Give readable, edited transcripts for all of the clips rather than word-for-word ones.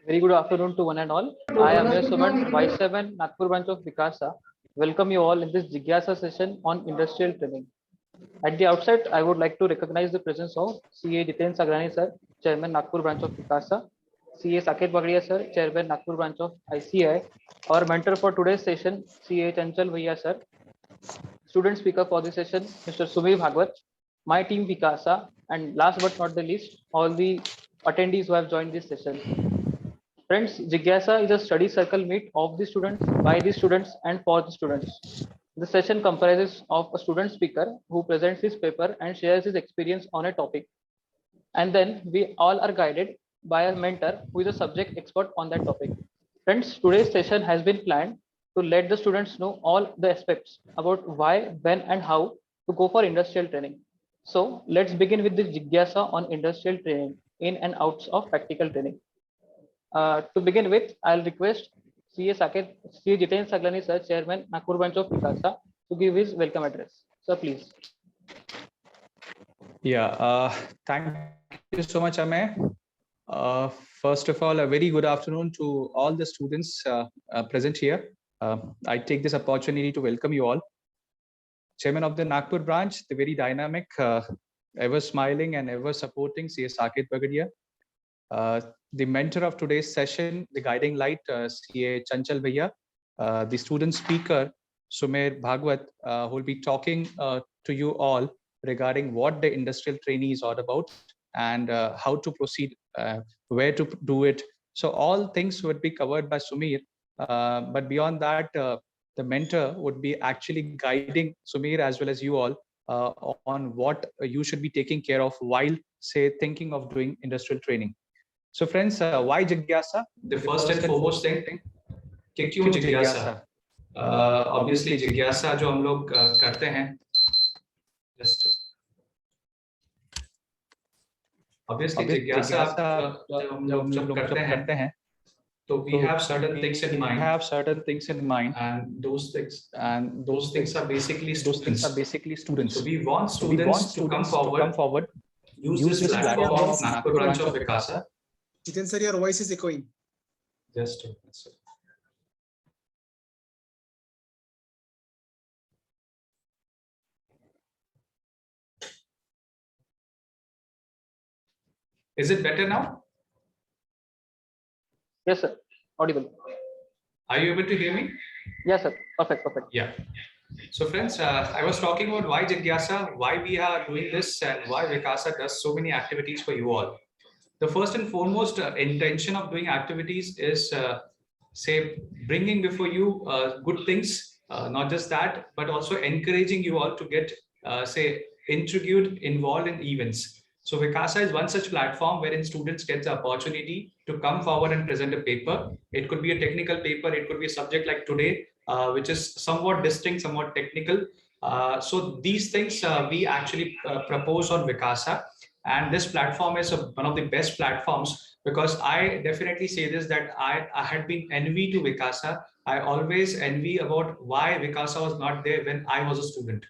Very good afternoon to one and all. I am your Sumir, Vice Chairman, Nagpur branch of WICASA. Welcome you all in this Jigyasa session on industrial training. At the outset, I would like to recognize the presence of CA Jiten Sagrani sir, Chairman Nagpur branch of WICASA, CA Saket Bhagwat sir, Chairman Nagpur branch of ICI, our mentor for today's session, CA Chanchal Bhaiya sir, student speaker for the session, Mr. Sumir Bhagwat, my team WICASA, and last but not the least, all the attendees who have joined this session. Friends, Jigyasa is a study circle meet of the students, by the students, and for the students. The session comprises of a student speaker who presents his paper and shares his experience on a topic. And then we all are guided by a mentor who is a subject expert on that topic. Friends, today's session has been planned to let the students know all the aspects about why, when, and how to go for industrial training. So let's begin with the Jigyasa on industrial training, in and outs of practical training. To begin with, I'll request CA Jiten Saglani sir, Chairman, Nagpur branch of WICASA, to give his welcome address. Sir, please. Yeah, thank you so much, Amay. First of all, a very good afternoon to all the students present here. I take this opportunity to welcome you all. Chairman of the Nagpur branch, the very dynamic, ever smiling and ever supporting CA Saket Bhagwat. The mentor of today's session, the guiding light, CA Chanchal Bhaiya, the student speaker, Sumir Bhagwat, who will be talking to you all regarding what the industrial trainee is all about and how to proceed, where to do it. So all things would be covered by Sumir. But beyond that, the mentor would be actually guiding Sumir as well as you all on what you should be taking care of while, say, thinking of doing industrial training. So friends, why Jigyasa? The first and foremost thing, क्यों Jigyasa? Obviously Jigyasa जो हम लोग करते हैं, just obviously Jigyasa जब करते हैं, so we have certain things in mind. And those things are basically students. So we want students to come forward, use this platform of Nagpur branch of WICASA. Jiten sir, your voice is echoing. Just a minute, sir. Is it better now? Yes, sir. Audible. Are you able to hear me? Yes, sir. Perfect. Yeah. So friends, I was talking about why Jigyasa, why we are doing this, and why WICASA does so many activities for you all. The first and foremost intention of doing activities is, say, bringing before you good things, not just that, but also encouraging you all to get, say, involved in events. So WICASA is one such platform wherein students get the opportunity to come forward and present a paper. It could be a technical paper, it could be a subject like today, which is somewhat distinct, somewhat technical. So these things we actually propose on WICASA. And this platform is one of the best platforms, because I definitely say this, that I had been envy to WICASA. I always envy about why WICASA was not there when I was a student.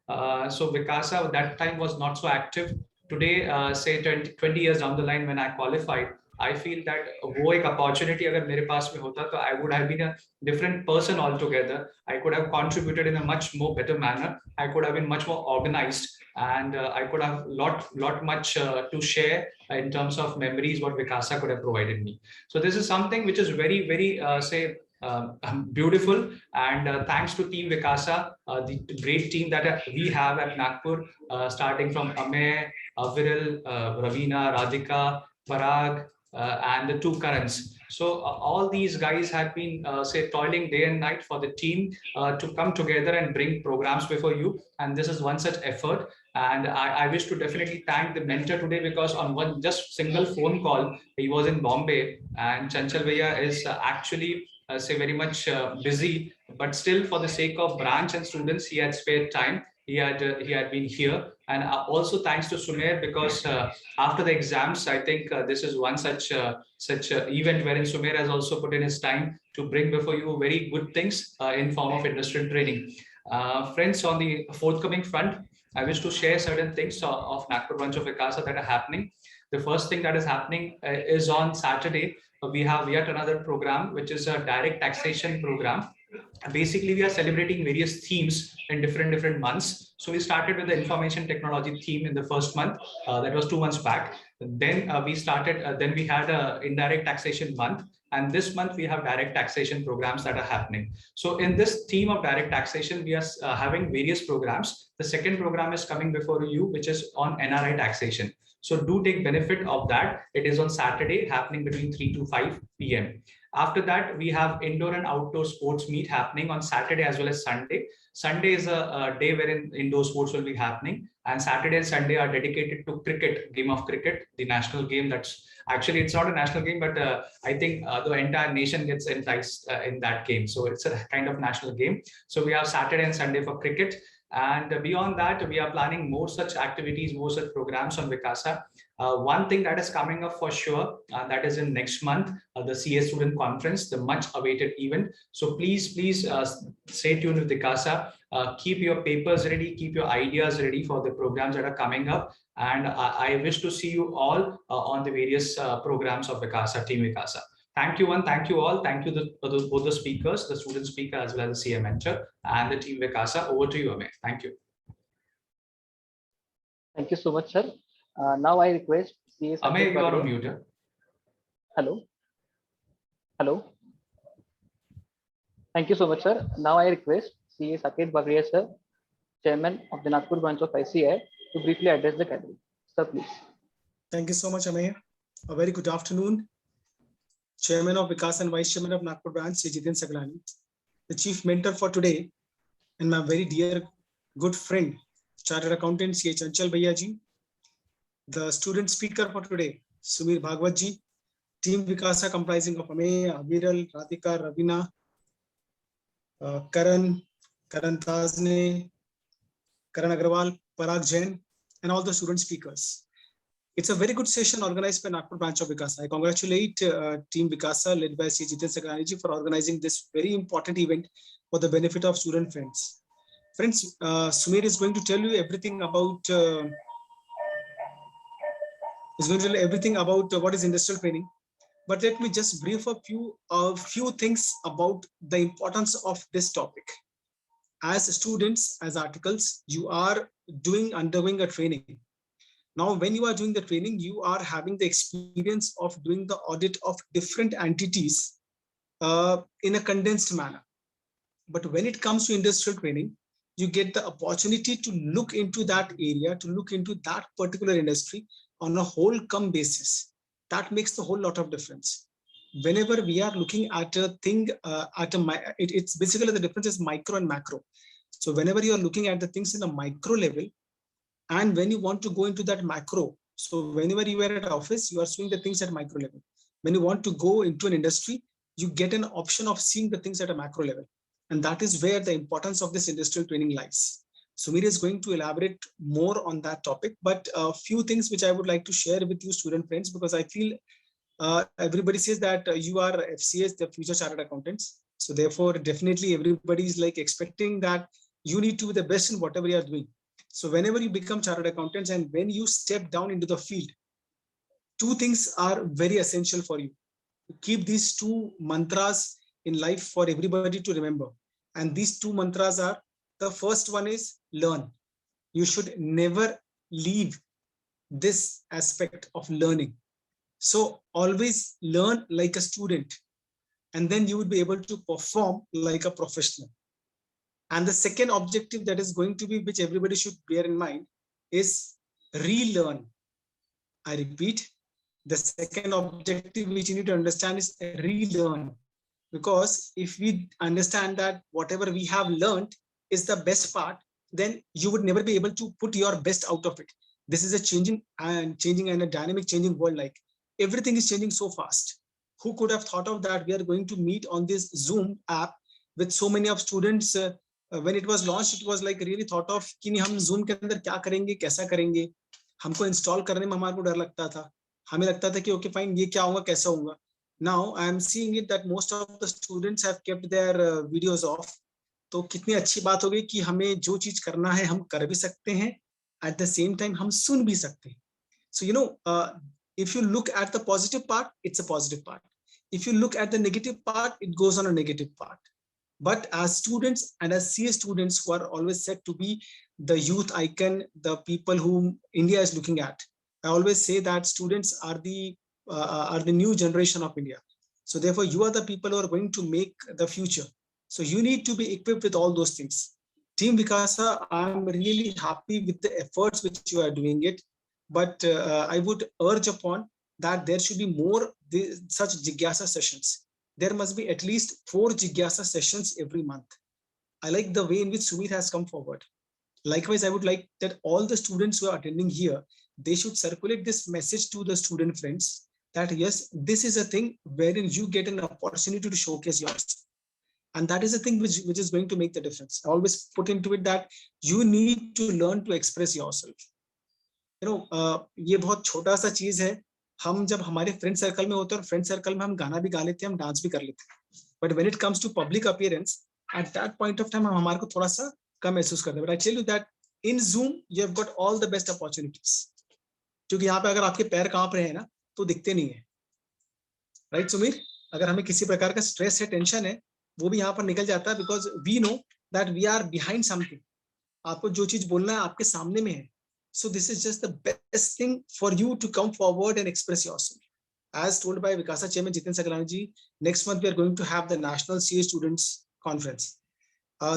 So WICASA at that time was not so active. Today, say 20 years down the line when I qualified, I feel that वो एक opportunity अगर मेरे पास में होता तो I would have been a different person altogether. I could have contributed in a much more better manner. I could have been much more organized, and I could have lot much to share in terms of memories what WICASA could have provided me. So this is something which is very beautiful, and thanks to Team WICASA, the great team that we have at Nagpur, starting from Amay, Viril, Ravina, Radhika, Parag, and the two Karans. So all these guys have been say toiling day and night for the team to come together and bring programs before you, and this is one such effort. And I wish to definitely thank the mentor today, because on one just single phone call, he was in Bombay, and Chanchal Bhaiya is actually say very much busy, but still for the sake of branch and students, he had spared time. He had been here. And also thanks to Sumir, because after the exams, I think this is one such event wherein Sumir has also put in his time to bring before you very good things in form of industrial training. Friends, on the forthcoming front, I wish to share certain things of Nagpur branch of WICASA that are happening. The first thing that is happening is on Saturday. we have yet another program, which is a direct taxation program. Basically, we are celebrating various themes in different months. So we started with the information technology theme in the first month. That was 2 months back. Then then we had a indirect taxation month. And this month we have direct taxation programs that are happening. So in this theme of direct taxation, we are having various programs. The second program is coming before you, which is on NRI taxation. So do take benefit of that. It is on Saturday, happening between 3 to 5 p.m. After that, we have indoor and outdoor sports meet happening on Saturday as well as Sunday. Sunday is a day wherein indoor sports will be happening, and Saturday and Sunday are dedicated to cricket, game of cricket, the national game. That's actually, it's not a national game, but I think the entire nation gets enticed in that game. So it's a kind of national game. So we have Saturday and Sunday for cricket. And beyond that, we are planning more such activities, more such programs on WICASA. One thing that is coming up for sure, that is in next month, the CA Student Conference, the much awaited event. So please stay tuned with WICASA. Keep your papers ready, keep your ideas ready for the programs that are coming up. And I wish to see you all on the various programs of WICASA, Team WICASA. Thank you, thank you all. Thank you both the speakers, the student speaker as well as the CA mentor and the Team WICASA. Over to you, Amir. Thank you. Thank you so much, sir. Now I request CA Amir, you are on Bhagwat. mute. Hello. Hello. Thank you so much, sir. Now I request CA Saket Bhagwat, sir, Chairman of the Nagpur branch of ICAI, to briefly address the gathering. Sir, please. Thank you so much, Amaya. A very good afternoon. Chairman of WICASA and Vice Chairman of Nagpur branch, Jigyasa, the Chief Mentor for today, and my very dear good friend, Chartered Accountant Chanchal Bhaiya ji, the student speaker for today, Sumir Bhagwat ji, Team WICASA comprising of Amaya, Aviral, Radhika, Ravina, Karan Tazne, Karan Agrawal, Parag Jain, and all the student speakers. It's a very good session organized by Nagpur branch of WICASA. I congratulate Team WICASA led by Sri Jigyasa ji for organizing this very important event for the benefit of student friends. Friends, Sumir is going to tell you everything about what is industrial training. But let me just brief a few things about the importance of this topic. As students, as articles, you are undergoing a training. Now, when you are doing the training, you are having the experience of doing the audit of different entities in a condensed manner. But when it comes to industrial training, you get the opportunity to look into that area, to look into that particular industry on a whole come basis. That makes the whole lot of difference. Whenever we are looking at a thing, it's basically the difference is micro and macro. So whenever you are looking at the things in a micro level, and when you want to go into that macro, so whenever you are at office, you are seeing the things at micro level. When you want to go into an industry, you get an option of seeing the things at a macro level. And that is where the importance of this industrial training lies. Sumir is going to elaborate more on that topic, but a few things which I would like to share with you student friends, because I feel everybody says that you are FCAs, the future chartered accountants. So therefore, definitely everybody is like expecting that you need to be the best in whatever you are doing. So whenever you become chartered accountants and when you step down into the field, two things are very essential for you. Keep these two mantras in life for everybody to remember. And these two mantras are, the first one is learn. You should never leave this aspect of learning. So always learn like a student, and then you would be able to perform like a professional. And the second objective that is going to be, which everybody should bear in mind, is relearn. I repeat, the second objective which you need to understand is relearn. Because if we understand that whatever we have learned is the best part, then you would never be able to put your best out of it. This is a changing and a dynamic changing world. Like everything is changing so fast. Who could have thought of that? We are going to meet on this Zoom app with so many of students. When it was launched, it was like really thought of कि हम Zoom के अंदर क्या करेंगे, कैसा करेंगे. हमको install करने में हमारे को डर लगता था. हमें लगता था कि okay fine, ये क्या होगा, कैसा होगा. Now I am seeing it that most of the students have kept their videos off. तो कितनी अच्छी बात हो गई कि हमें जो चीज करना है हम कर भी सकते हैं, at the same time हम सुन भी सकते हैं. So if you look at the positive part, it's a positive part. if you look at the negative part, it goes on a negative part. But as students and as CA students who are always said to be the youth icon, the people whom India is looking at, I always say that students are the new generation of India. So therefore, you are the people who are going to make the future. So you need to be equipped with all those things. Team Vikasa, I'm really happy with the efforts which you are doing it. But I would urge upon that there should be more such Jigyasa sessions. There must be at least 4 Jigyasa sessions every month. I like the way in which Sumir has come forward. Likewise, I would like that all the students who are attending here, they should circulate this message to the student friends that yes, this is a thing wherein you get an opportunity to showcase yours. And that is a thing which is going to make the difference. I always put into it that you need to learn to express yourself. You know, ये बहुत छोटा सा चीज है. हम जब हमारे friend circle में होते हैं और फ्रेंड सर्कल में हम गाना भी गा लेते हैं, हम डांस भी कर लेते हैं. But when it comes to public appearance, at that point of time हम हमारे को थोड़ा सा कम महसूस करते हैं. But I tell you that in Zoom you have got all the best opportunities. क्योंकि यहाँ पे अगर आपके पैर कांप रहे हैं ना, तो दिखते नहीं है. राइट सुमीर? अगर हमें किसी प्रकार का स्ट्रेस है, टेंशन है, वो भी यहाँ पर निकल जाता है, because we know that we are behind something. आपको जो चीज बोलना है आपके सामने में है. So this is just the best thing for you to come forward and express yourself. As told by WICASA Chairman Jitin Saklani ji, next month we are going to have the National CA Students Conference.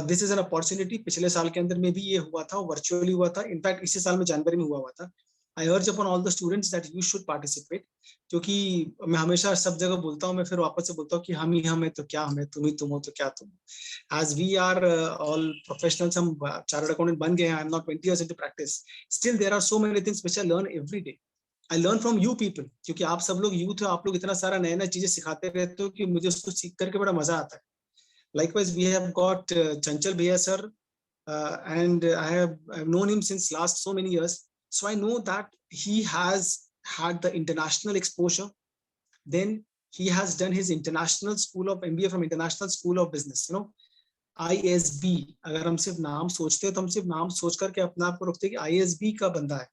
This is an opportunity. पिछले साल के अंदर में भी ये हुआ था, virtually हुआ था. In fact, इसी साल में जनवरी में हुआ था. I urge upon all the students that you should participate. क्योंकि मैं हमेशा सब जगह बोलता हूँ, मैं फिर वापस से बोलता हूँ कि हम ही हम है तो क्या हम है, तुम ही तुम हो तो क्या तुम. As we are all professionals, हम chartered accountant बन गए हैं. I'm not 20 years into practice. Still, there are so many things which I learn every day. I learn from you people. क्योंकि आप सब लोग youth हो, आप लोग इतना सारा नया नया चीजें सिखाते रहते हो कि मुझे उसको सीख करके बड़ा मजा आता है. Likewise, we have got Chanchal Bhaiya sir, and I've known him since last so many years. So I know that he has had the international exposure. Then he has done his international school of MBA from International School of Business. You know, ISB. अगर हम सिर्फ नाम सोचते हैं तो हम सिर्फ नाम सोच करके अपने आप को रखते हैं कि ISB का बंदा है.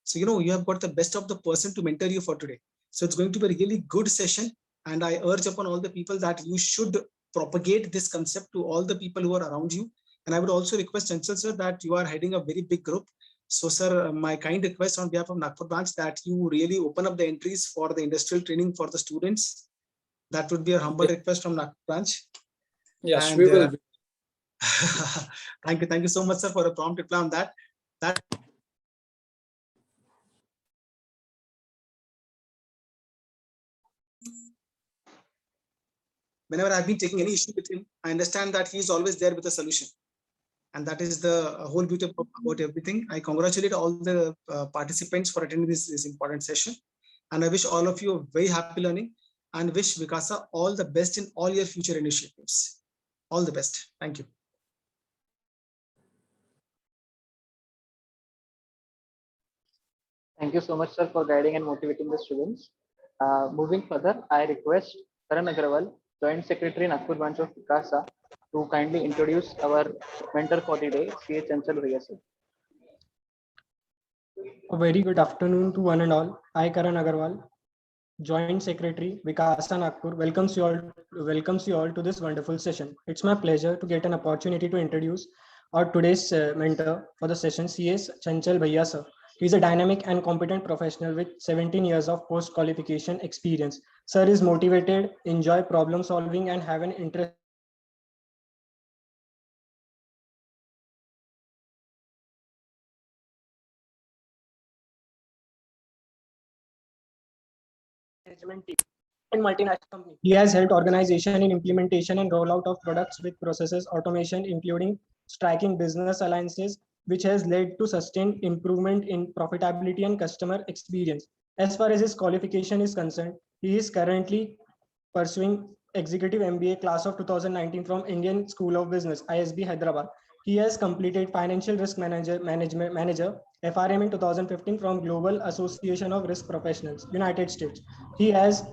So you know, you have got the best of the person to mentor you for today. So it's going to be a really good session, and I urge upon all the people that you should propagate this concept to all the people who are around you. And I would also request Chanchal sir that you are heading a very big group. So sir, my kind request on behalf of Nagpur branch that you really open up the entries for the industrial training for the students. That would be a humble request from Nagpur branch. Yes, and, we will. Thank you so much, sir, for a prompt reply on that. Whenever I've been taking any issue with him, I understand that he is always there with a solution. And that is the whole beauty about everything. I congratulate all the participants for attending this important session. And I wish all of you a very happy learning and wish WICASA all the best in all your future initiatives. All the best. Thank you. Thank you so much, sir, for guiding and motivating the students. Moving further, I request Karan Agrawal, Joint Secretary, Nagpur branch of WICASA, to kindly introduce our mentor for the day, CA Chanchal Jigyasa. A very good afternoon to one and all. I, Karan Agarwal, Joint Secretary, WICASA Nagpur, welcomes you all to this wonderful session. It's my pleasure to get an opportunity to introduce our today's mentor for the session, CS Chanchal Bhaiya sir. He is a dynamic and competent professional with 17 years of post-qualification experience. Sir is motivated, enjoy problem solving, and have an interest management team in multinational company. He has helped organization in implementation and rollout of products with processes automation, including striking business alliances, which has led to sustained improvement in profitability and customer experience. As far as his qualification is concerned, he is currently pursuing Executive MBA class of 2019 from Indian School of Business, ISB Hyderabad. He has completed Financial Risk Manager FRM in 2015 from Global Association of Risk Professionals, United States. He has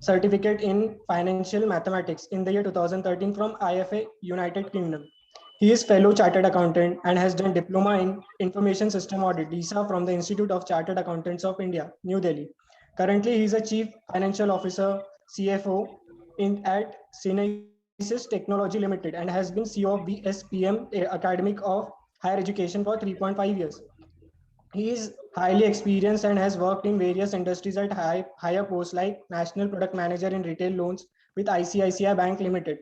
certificate in Financial Mathematics in the year 2013 from IFA, United Kingdom. He is fellow chartered accountant and has done diploma in Information System Audit (DISA) from the Institute of Chartered Accountants of India, New Delhi. Currently, he is a chief financial officer, CFO at Synesis Technology Limited and has been CEO of BSPM Academic of Higher Education for 3.5 years. He is highly experienced and has worked in various industries at higher posts like National Product Manager in Retail Loans with ICICI Bank Limited,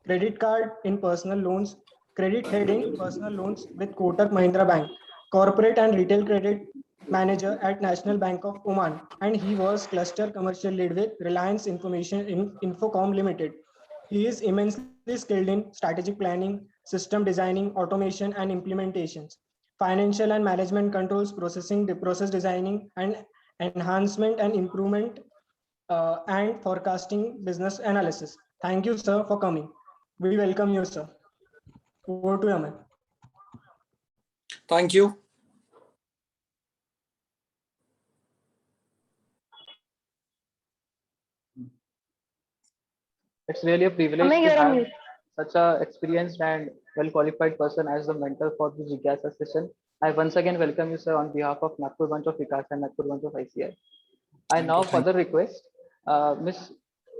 Credit Card in Personal Loans, Credit Head in Personal Loans with Kotak Mahindra Bank, Corporate and Retail Credit Manager at National Bank of Oman, and he was Cluster Commercial Lead with Reliance Information in Infocom Limited. He is immensely skilled in strategic planning, system designing, automation, and implementations, financial and management controls, process designing, and enhancement and improvement, and forecasting business analysis. Thank you, sir, for coming. We welcome you, sir. Over to you, Aman. Thank you. It's really a privilege to have such a experienced and well-qualified person as the mentor for the Jigyasa session. I once again welcome you, sir, on behalf of Nagpur branch of WICASA and Nagpur branch of ICI. I now further request Ms.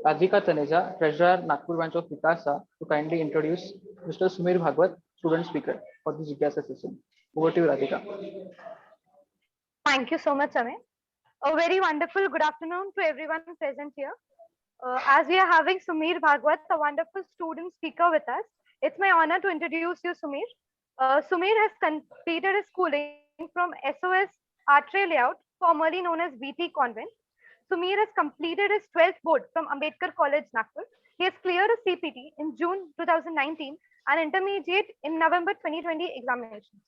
Radhika Taneja, Treasurer, Nagpur branch of WICASA, to kindly introduce Mr. Sumir Bhagwat, student speaker for the Jigyasa session. Over to you, Radhika. Thank you so much, Amit. A very wonderful good afternoon to everyone present here. As we are having Sumir Bhagwat, a wonderful student speaker with us, it's my honor to introduce you, Sumir. Sumir has completed his schooling from SOS Artre Layout, formerly known as VT Convent. Sumir has completed his 12th board from Ambedkar College, Nagpur. He has cleared a CPT in June 2019 and intermediate in November 2020 examinations.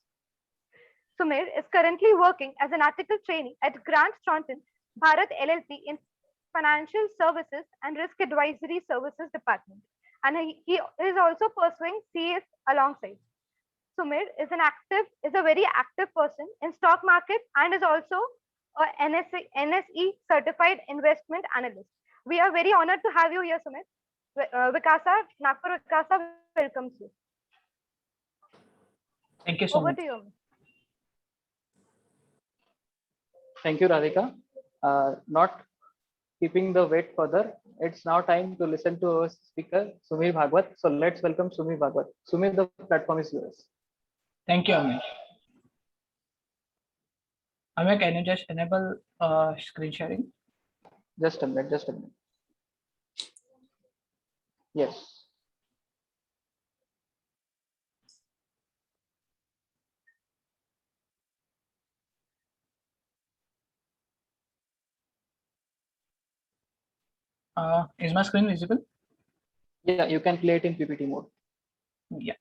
Sumir is currently working as an article trainee at Grant Thornton Bharat LLP in Financial Services and Risk Advisory Services Department, and he is also pursuing CS alongside. Sumir is a very active person in stock market and is also a NSE certified investment analyst. We are very honored to have you here, Sumir. WICASA, Nagpur WICASA welcomes you. Thank you so Over much. to you. Thank you, Radhika. Not keeping the wait further, it's now time to listen to our speaker, Sumir Bhagwat. So let's welcome Sumir Bhagwat. Sumir, the platform is yours. Thank you, Amit. Amit, can you just enable screen sharing? Just a minute, just a minute. Yes. Is my screen visible? Yeah, you can play it in PPT mode. Yeah.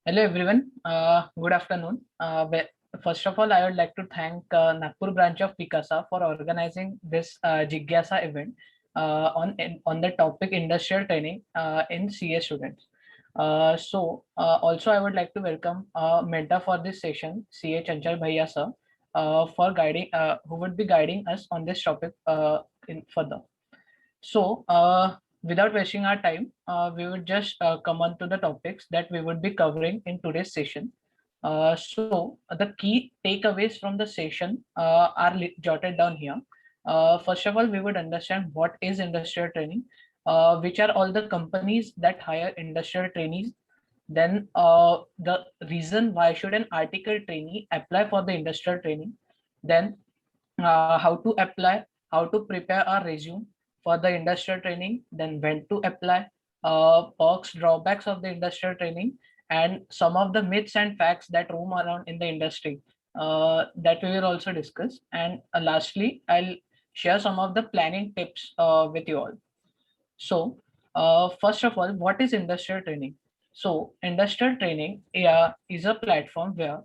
Hello, everyone. Good afternoon. First of all, I would like to thank Nagpur branch of WICASA for organizing this Jigyasa event on the topic industrial training in CA students. Also, I would like to welcome mentor for this session, CA Chanchal Bhaiya sir, for guiding, who would be guiding us on this topic in further. So, without wasting our time, we would just come on to the topics that we would be covering in today's session. So, the key takeaways from the session are jotted down here. First of all, we would understand what is industrial training, which are all the companies that hire industrial trainees. Then the reason why should an article trainee apply for the industrial training. Then how to apply, how to prepare a resume for the industrial training, then when to apply, perks, drawbacks of the industrial training, and some of the myths and facts that roam around in the industry that we will also discuss. And lastly, I'll share some of the planning tips with you all. So first of all, what is industrial training? So industrial training is a platform where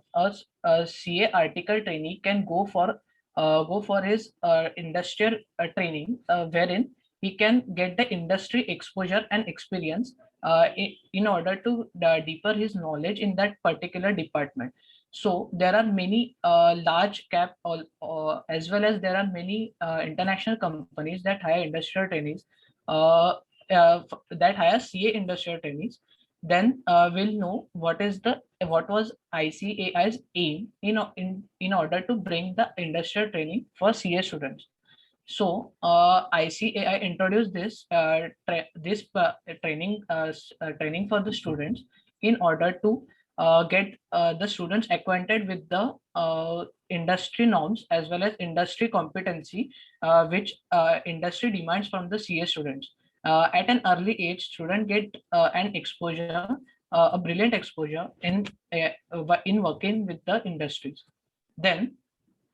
a CA article trainee can go for his industrial training, wherein he can get the industry exposure and experience in order to deeper his knowledge in that particular department. So there are many large cap as well as there are many international companies that hire industrial trainees, that hire CA industrial trainees. Then we'll know what was ICAI's aim in order to bring the industrial training for CA students. So ICAI introduced training for the students in order to get the students acquainted with the industry norms as well as industry competency, which industry demands from the CA students. At an early age, students get a brilliant exposure in working with the industries. Then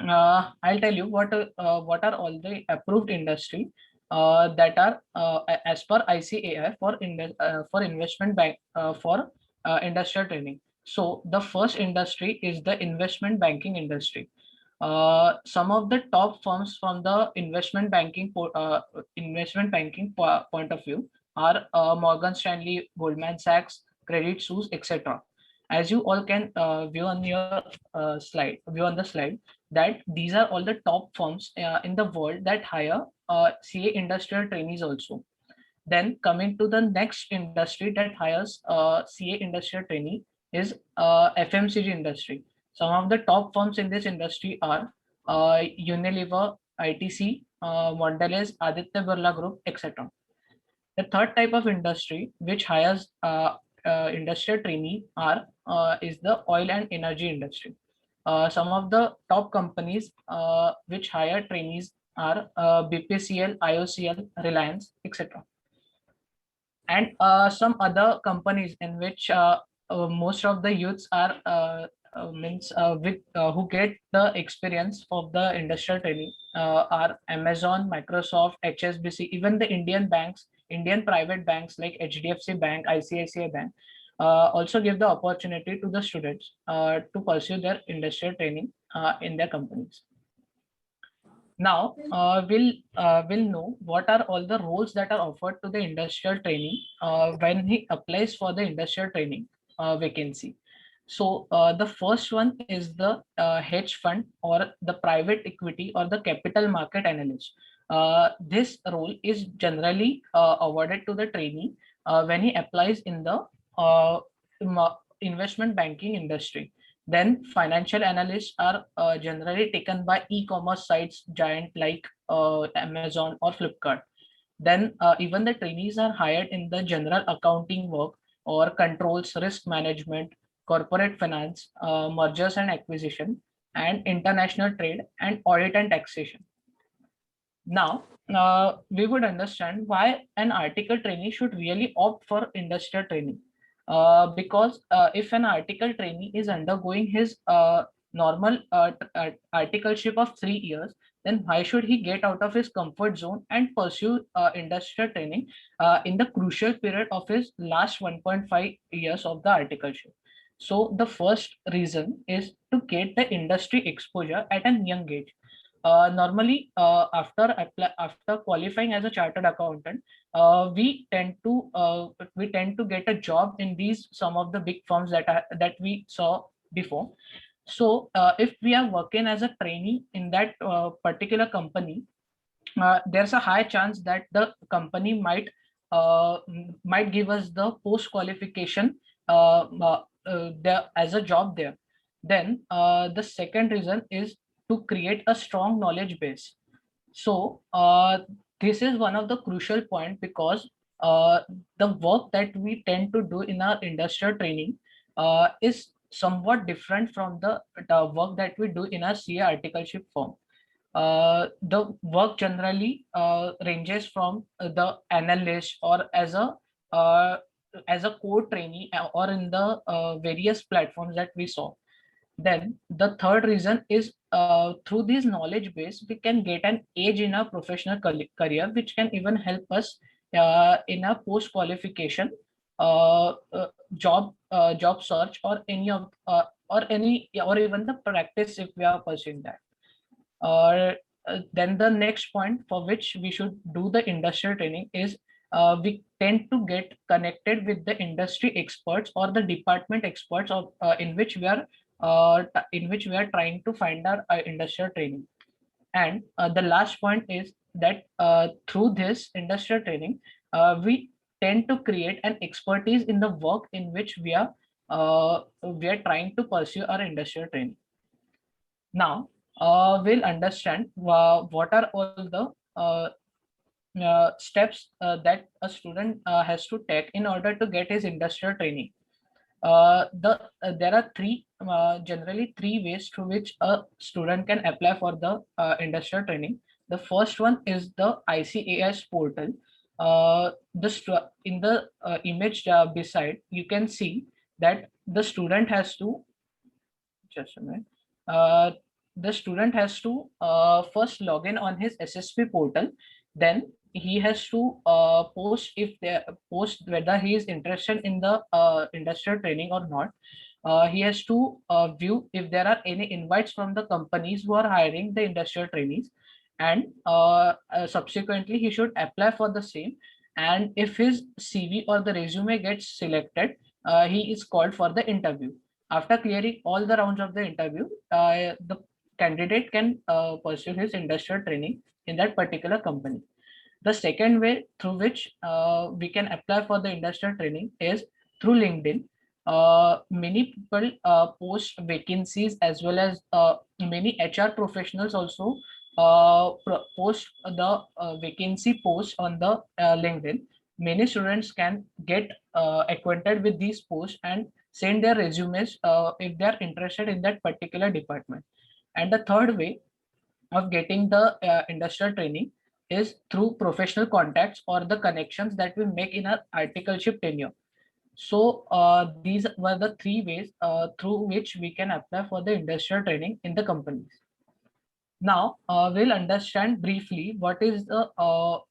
I'll tell you what are all the approved industry that are as per ICAI for investment bank for industrial training. So the first industry is the investment banking industry. Some of the top firms from the point of view are Morgan Stanley, Goldman Sachs, Credit Suisse, etc. As you all can view on the slide, that these are all the top firms in the world that hire CA industrial trainees also. Then coming to the next industry that hires CA industrial trainee is FMCG industry. Some of the top firms in this industry are Unilever, ITC, Mondelez, Aditya Birla Group, etc. The third type of industry which hires industrial trainee is the oil and energy industry. Some of the top companies which hire trainees are BPCL, IOCL, Reliance, etc. And some other companies in which most of the youths are who get the experience of the industrial training are Amazon, Microsoft, HSBC, even the Indian banks, Indian private banks like HDFC Bank, ICICI Bank, also give the opportunity to the students to pursue their industrial training in their companies. Now we'll know what are all the roles that are offered to the industrial trainee when he applies for the industrial training vacancy. So the first one is the hedge fund or the private equity or the capital market analyst. This role is generally awarded to the trainee when he applies in the investment banking industry. Then financial analysts are generally taken by e-commerce sites giant like Amazon or Flipkart. Then even the trainees are hired in the general accounting work or controls, risk management, corporate finance, mergers and acquisition, and international trade and audit and taxation. Now, we would understand why an article trainee should really opt for industrial training. Because if an article trainee is undergoing his normal articleship of 3 years, then why should he get out of his comfort zone and pursue industrial training in the crucial period of his last 1.5 years of the articleship? So the first reason is to get the industry exposure at a young age. Normally, after qualifying as a chartered accountant, we tend to get a job in some of the big firms that we saw before. So if we are working as a trainee in that particular company, there's a high chance that the company might give us the post qualification as a job there. Then the second reason is to create a strong knowledge base. So this is one of the crucial point, because the work that we tend to do in our industrial training is somewhat different from the work that we do in our CA articleship firm. The work generally ranges from the analyst or as a core trainee or in the various platforms that we saw. Then the third reason is through this knowledge base, we can get an edge in our professional career, which can even help us in a post qualification job search or even the practice if we are pursuing that. Then the next point for which we should do the industrial training is we tend to get connected with the industry experts or the department experts in which we are trying to find our industrial training. And the last point is that through this industrial training, we tend to create an expertise in the work in which we are trying to pursue our industrial training. Now, we'll understand what are all the steps that a student has to take in order to get his industrial training. There are generally three ways through which a student can apply for the industrial training. The first one is the ICAS portal. In the image beside, you can see that the student has to just a minute. The student has to first log in on his SSP portal. Then he has to post whether he is interested in the industrial training or not. He has to view if there are any invites from the companies who are hiring the industrial trainees, and subsequently he should apply for the same. And if his CV or the resume gets selected, he is called for the interview. After clearing all the rounds of the interview, the candidate can pursue his industrial training in that particular company. The second way through which we can apply for the industrial training is through LinkedIn. Many people post vacancies, as well as many HR professionals also post the vacancy post on the LinkedIn. Many students can get acquainted with these posts and send their resumes if they are interested in that particular department. And the third way of getting the industrial training is through professional contacts or the connections that we make in our articleship tenure. So these were the three ways through which we can apply for the industrial training in the companies. Now we'll understand briefly what are all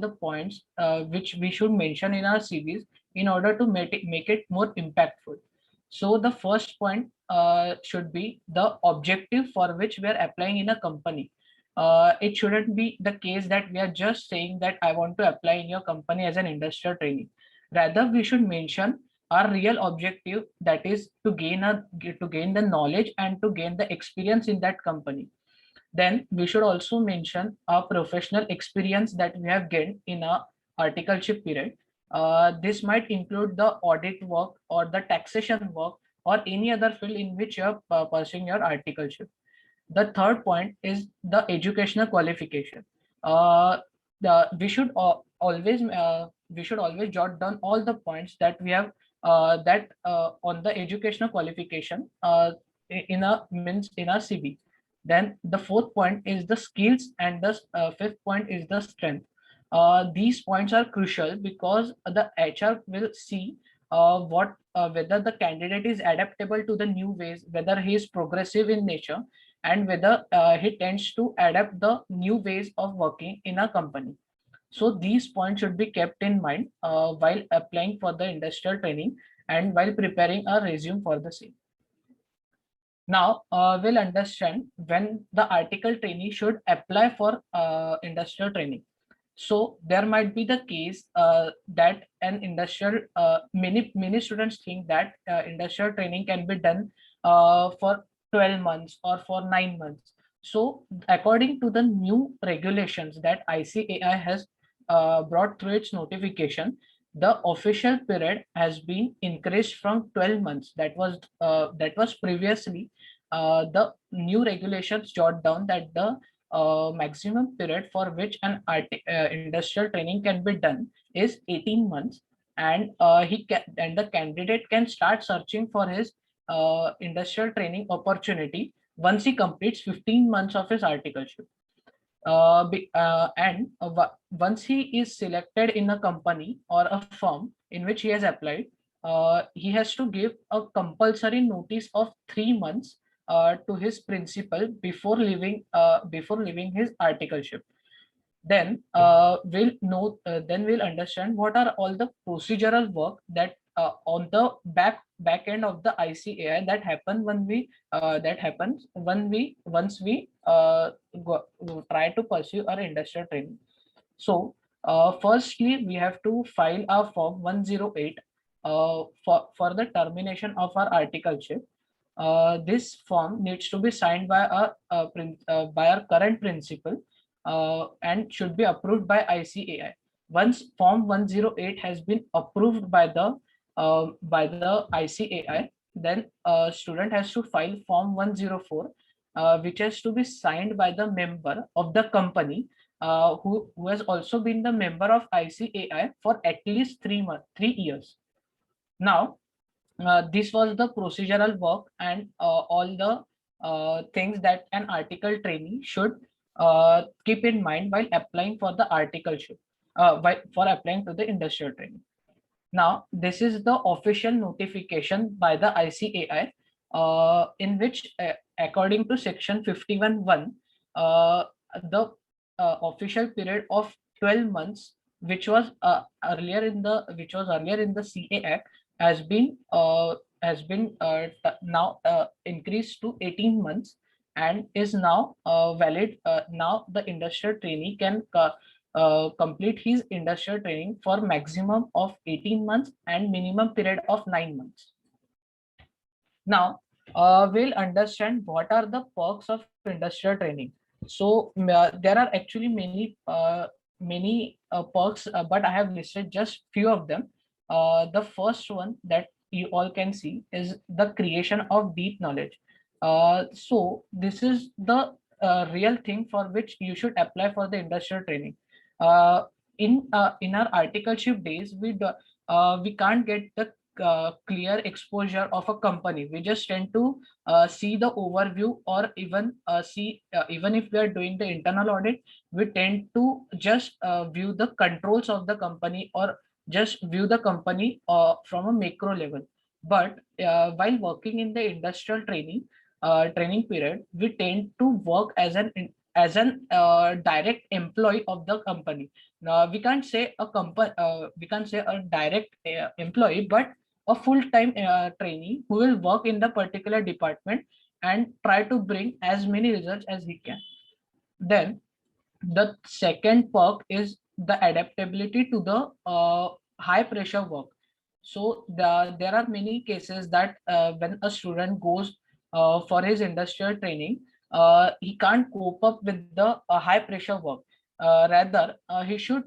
the points which we should mention in our CVs in order to make it more impactful. So the first point should be the objective for which we are applying in a company. It shouldn't be the case that we are just saying that I want to apply in your company as an industrial trainee. Rather, we should mention our real objective, that is to gain the knowledge and to gain the experience in that company. Then we should also mention our professional experience that we have gained in our articleship period. This might include the audit work or the taxation work or any other field in which you are pursuing your articleship. The third point is the educational qualification. We should always jot down all the points that we have on the educational qualification in our CV. Then the fourth point is the skills, and the fifth point is the strength. These points are crucial because the HR will see whether the candidate is adaptable to the new ways, whether he is progressive in nature, and whether he tends to adapt the new ways of working in a company. So these points should be kept in mind while applying for the industrial training and while preparing a resume for the same. Now we'll understand when the article trainee should apply for industrial training. So there might be the case that an industrial many students think that industrial training can be done for 12 months or for 9 months. So according to the new regulations that ICAI has brought through its notification, the official period has been increased from 12 months. That was previously the new regulations jot down that the maximum period for which an industrial training can be done is 18 months, and the candidate can start searching for his industrial training opportunity once he completes 15 months of his articleship. Once he is selected in a company or a firm in which he has applied, he has to give a compulsory notice of 3 months to his principal before leaving his articleship. Then we'll understand what are all the procedural work that on the back end of the ICAI that happens once we try to pursue our industrial training. So firstly, we have to file our form 108 for the termination of our articleship. This form needs to be signed by our current principal and should be approved by ICAI. Once Form 108 has been approved by the ICAI, then a student has to file Form 104, which has to be signed by the member of the company who has also been the member of ICAI for at least 3 years. Now, this was the procedural work and all the things that an article trainee should keep in mind while applying for the articleship, for applying to the industrial training. Now, this is the official notification by the ICAI, in which, according to Section 51(1), the official period of 12 months, which was earlier in the CA Act, has been now increased to 18 months and is now valid. Now the industrial trainee can complete his industrial training for maximum of 18 months and minimum period of 9 months. Now, we'll understand what are the perks of industrial training. So there are actually many perks, but I have listed just few of them. The first one that you all can see is the creation of deep knowledge. So this is the real thing for which you should apply for the industrial training. In our articleship days, we can't get the clear exposure of a company. We just tend to see the overview, or even even if we are doing the internal audit, we tend to just view the controls of the company, or just view the company from a macro level. But while working in the industrial training period, we tend to work as an direct employee of the company. Now we can't say a direct employee, but a full-time trainee who will work in the particular department and try to bring as many results as he can. Then the second perk is the adaptability to the high pressure work. So there are many cases that when a student goes for his industrial training, he can't cope up with the high pressure work. Rather, he should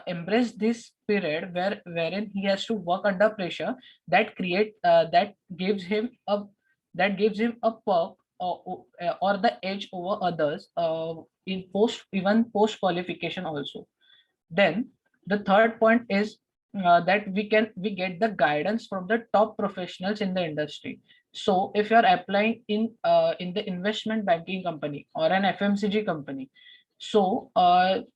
embrace this period wherein he has to work under pressure, that gives him a perk, or the edge over others in post qualification also. Then the third point is that we get the guidance from the top professionals in the industry. So if you are applying in the investment banking company or an FMCG company, so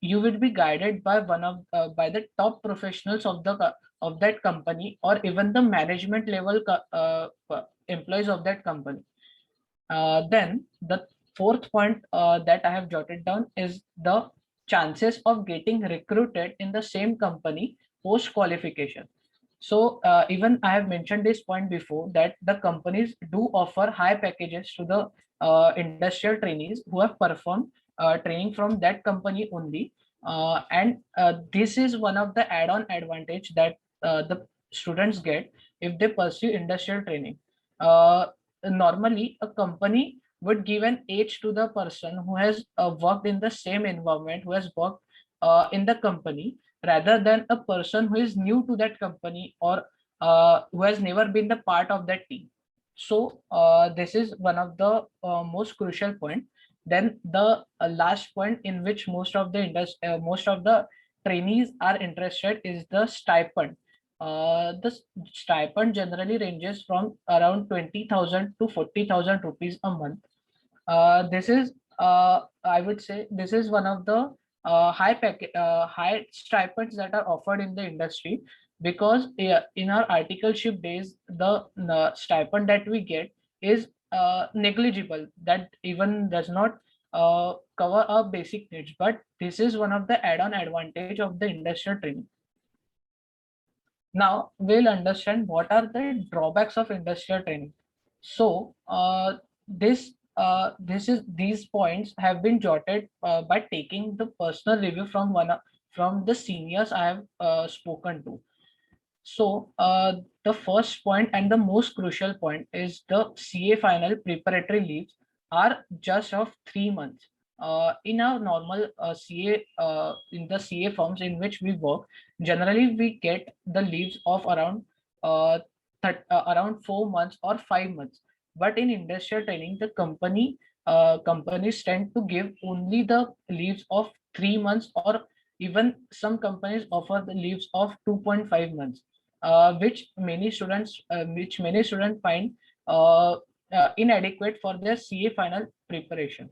you will be guided by by the top professionals of that company, or even the management level employees of that company. Then the fourth point that I have jotted down is the chances of getting recruited in the same company post qualification. So even I have mentioned this point before, that the companies do offer high packages to the industrial trainees who have performed training from that company only. And this is one of the add-on advantage that the students get if they pursue industrial training. Normally, a company would give an age to the person who has worked in the same environment, who has worked in the company, rather than a person who is new to that company, or who has never been the part of that team. So this is one of the most crucial point. Then the last point in which most of the trainees are interested is the stipend. The stipend generally ranges from around 20,000 to 40,000 rupees a month. This is I would say this is one of the high stipends that are offered in the industry, because in our articleship days, the stipend that we get is negligible, that even does not cover our basic needs. But this is one of the add-on advantage of the industrial training. Now we'll understand what are the drawbacks of industrial training. So these points have been jotted by taking the personal review from the seniors I have spoken to. So the first point and the most crucial point is the CA final preparatory leaves are just of 3 months. in our normal CA, in the CA firms in which we work, generally we get the leaves of around around 4 months or 5 months. But in industrial training, the companies tend to give only the leaves of 3 months, or even some companies offer the leaves of 2.5 months, which many students find uh, inadequate for their CA final preparation.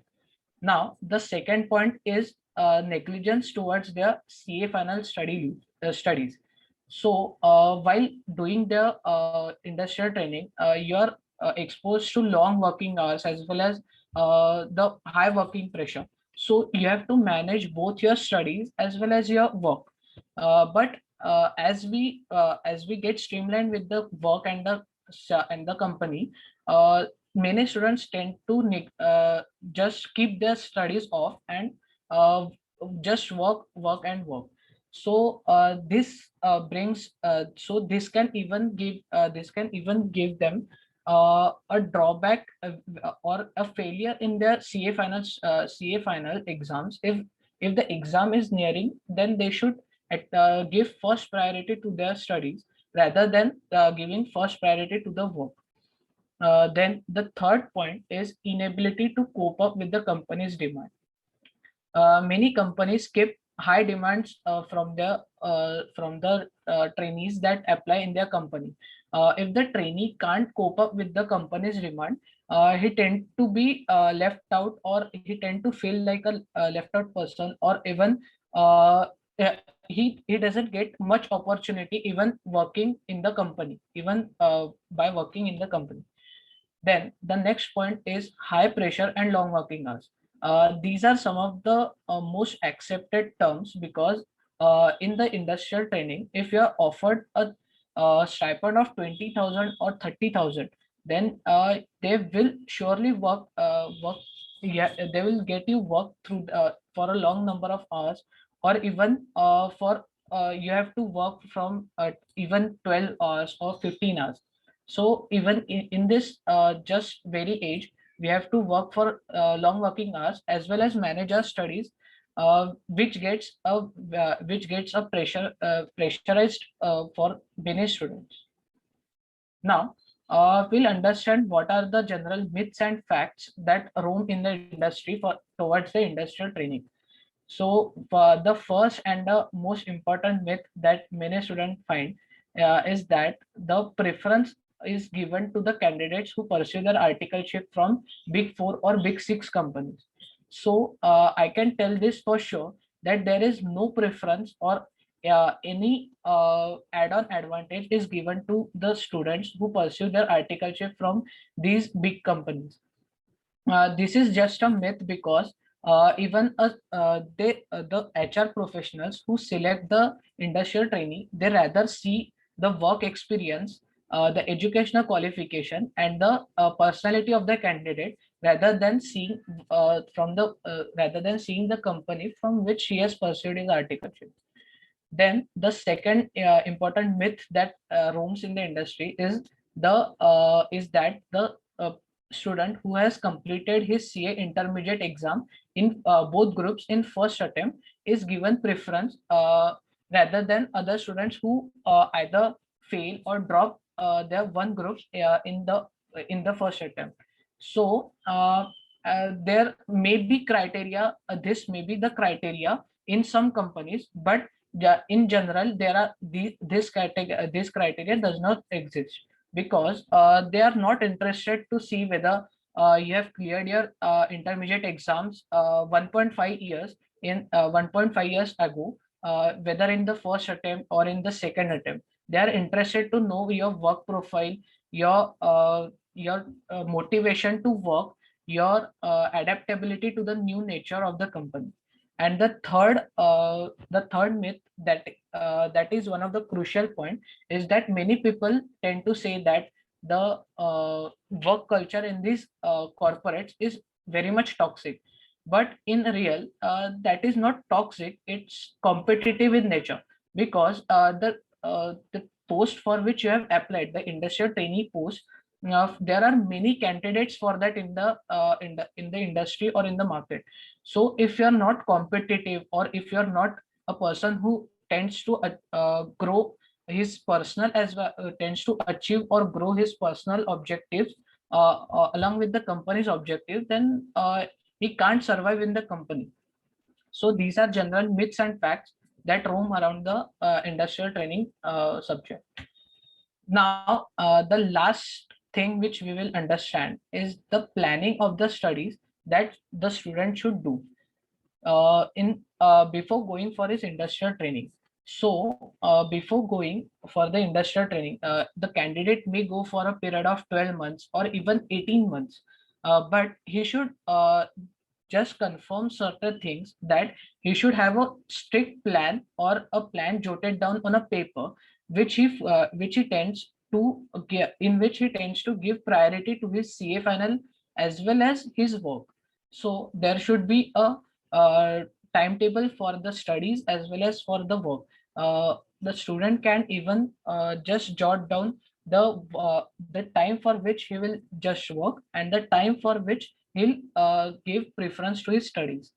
Now, the second point is negligence towards their CA final studies. So, while doing the industrial training, you're exposed to long working hours as well as the high working pressure. So, you have to manage both your studies as well as your work. But as we get streamlined with the work and the company, many students tend to just keep their studies off and uh, just work. So this can even give them a drawback, or a failure in their CA final exams. If the exam is nearing, then they should give first priority to their studies rather than giving first priority to the work. Then the third point is inability to cope up with the company's demand. Many companies keep high demands from the trainees that apply in their company. If the trainee can't cope up with the company's demand, he tend to be left out, or he tend to feel like a left out person, or even he doesn't get much opportunity even working in the company, even by working in the company. Then the next point is high pressure and long working hours. These are some of the most accepted terms, because in the industrial training, if you are offered a stipend of 20,000 or 30,000, then they will surely work. Yeah, they will get you work through for a long number of hours, or even for you have to work from even 12 hours or 15 hours. So even in this just very age, we have to work for long working hours as well as manage our studies, which gets a pressurized for many students. Now, we'll understand what are the general myths and facts that roam in the industry for towards the industrial training. So the first and the most important myth that many students find is that the preference is given to the candidates who pursue their articleship from Big Four or Big Six companies. So I can tell this for sure, that there is no preference or any add-on advantage is given to the students who pursue their articleship from these big companies. This is just a myth, because even the HR professionals who select the industrial trainee, they rather see the work experience, the educational qualification, and the personality of the candidate, rather than seeing the company from which he has pursued his articleship. Then the second important myth that roams in the industry is that the student who has completed his CA intermediate exam in both groups in first attempt is given preference, rather than other students who either fail or drop their one groups in the first attempt. So there may be criteria. This may be the criteria in some companies, but in general, there are this criteria does not exist, because they are not interested to see whether you have cleared your intermediate exams 1.5 years 1.5 years ago, whether in the first attempt or in the second attempt. They are interested to know your work profile, your motivation to work, your adaptability to the new nature of the company. And the third myth that is one of the crucial point is that many people tend to say that the work culture in these corporates is very much toxic. But in real, that is not toxic. It's competitive in nature, because the post for which you have applied, the industrial trainee post, there are many candidates for that in the industry or in the market. So if you're not competitive, or if you're not a person who tends to grow his personal as well, tends to achieve or grow his personal objectives along with the company's objective, then he can't survive in the company. So these are general myths and facts that roam around the industrial training subject. Now, the last thing which we will understand is the planning of the studies that the student should do in before going for his industrial training. So before going for the industrial training, the candidate may go for a period of 12 months or even 18 months, but he should just confirm certain things, that he should have a strict plan or a plan jotted down on a paper, which he tends to in which he tends to give priority to his CA final as well as his work. So there should be a timetable for the studies as well as for the work. The student can even just jot down the time for which he will just work and the time for which he'll give preference to his studies.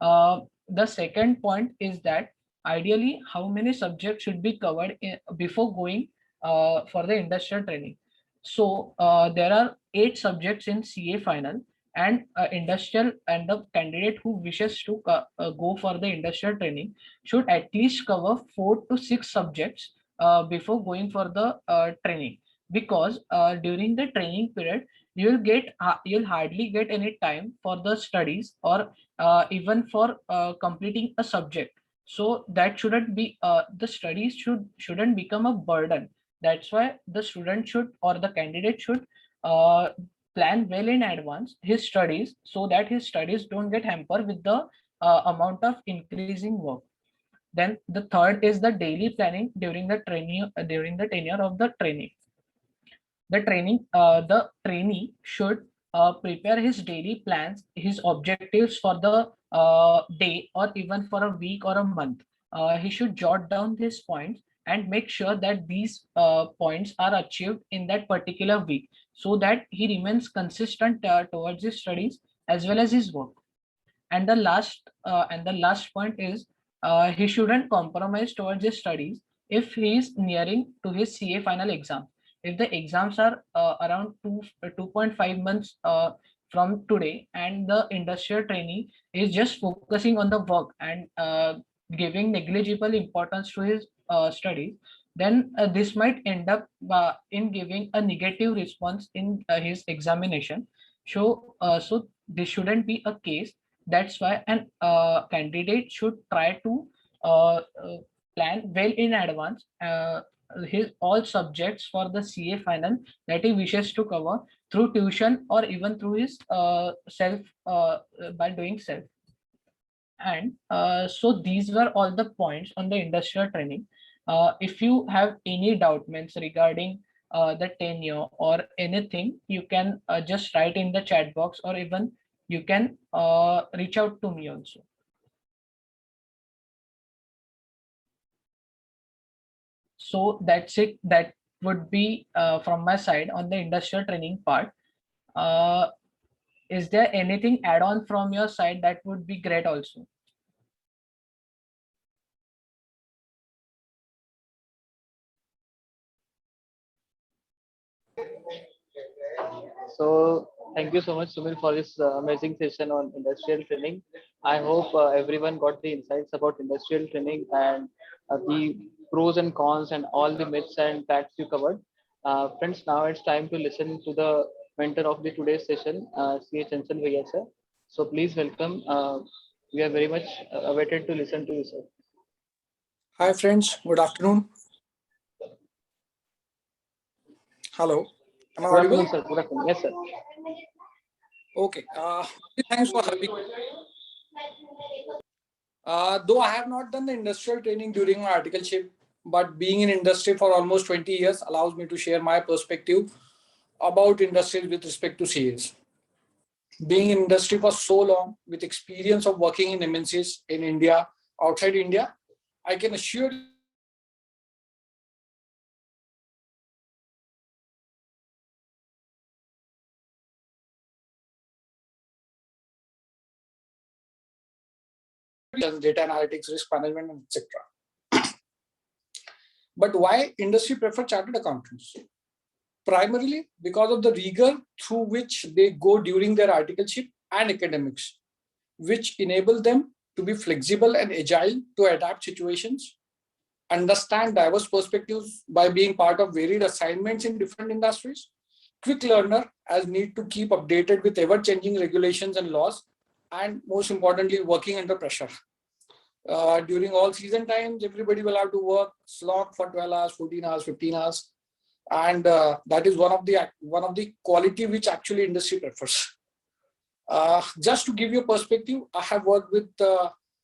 The second point is that ideally how many subjects should be covered before going for the industrial training. So there are 8 subjects in CA final, and industrial, and the candidate who wishes to go for the industrial training should at least cover 4 to 6 subjects before going for the training, because during the training period you'll hardly get any time for the studies, or even for completing a subject. So that shouldn't be the studies shouldn't become a burden. That's why the student should, or the candidate should plan well in advance his studies, so that his studies don't get hampered with the amount of increasing work. Then the third is the daily planning during the training, during the tenure of the training. The trainee should prepare his daily plans, his objectives for the day, or even for a week or a month. He should jot down his points and make sure that these points are achieved in that particular week, so that he remains consistent towards his studies as well as his work. And the last point is he shouldn't compromise towards his studies if he is nearing to his CA final exam. If the exams are around 2.5 months from today, and the industrial trainee is just focusing on the work and giving negligible importance to his studies, then this might end up in giving a negative response in his examination. So this shouldn't be a case. That's why an candidate should try to plan well in advance his all subjects for the CA final that he wishes to cover through tuition, or even through his self by doing self. And so these were all the points on the industrial training. If you have any doubt means regarding the tenure or anything, you can just write in the chat box, or even you can reach out to me also. So that's it. That would be from my side on the industrial training part. Is there anything add on from your side? That would be great also. So thank you so much, Sumir, for this amazing session on industrial training. I hope everyone got the insights about industrial training and the pros and cons and all the myths and facts you covered. Friends, now it's time to listen to the mentor of the today's session, CA Chanchal Bhaiya sir. So please welcome. We are very much awaited to listen to you, sir. Hi friends, good afternoon. Hello, am I Good audible? afternoon, sir. Good afternoon. Yes, sir. Okay, thanks for having me. Though I have not done the industrial training during my articleship, but being in industry for almost 20 years allows me to share my perspective about industries with respect to CAs. Being in industry for so long, with experience of working in MNCs in India, outside India, I can assure you data analytics, risk management, etc. But why industry prefer chartered accountants? Primarily because of the rigor through which they go during their articleship and academics, which enable them to be flexible and agile to adapt situations, understand diverse perspectives by being part of varied assignments in different industries, quick learner as need to keep updated with ever-changing regulations and laws, and most importantly, working under pressure. During all season times, everybody will have to work slog for 12 hours, 14 hours, 15 hours. And that is one of the quality which actually industry prefers. Just to give you a perspective, I have worked with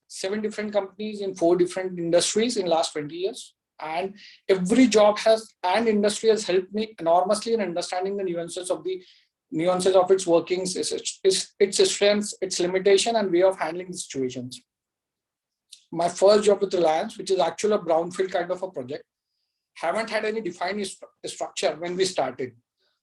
7 different companies in 4 different industries in last 20 years. And every job and industry has helped me enormously in understanding the nuances of its workings, its strengths, its limitation, and way of handling the situations. My first job with Reliance, which is actually a brownfield kind of a project, haven't had any defined structure when we started.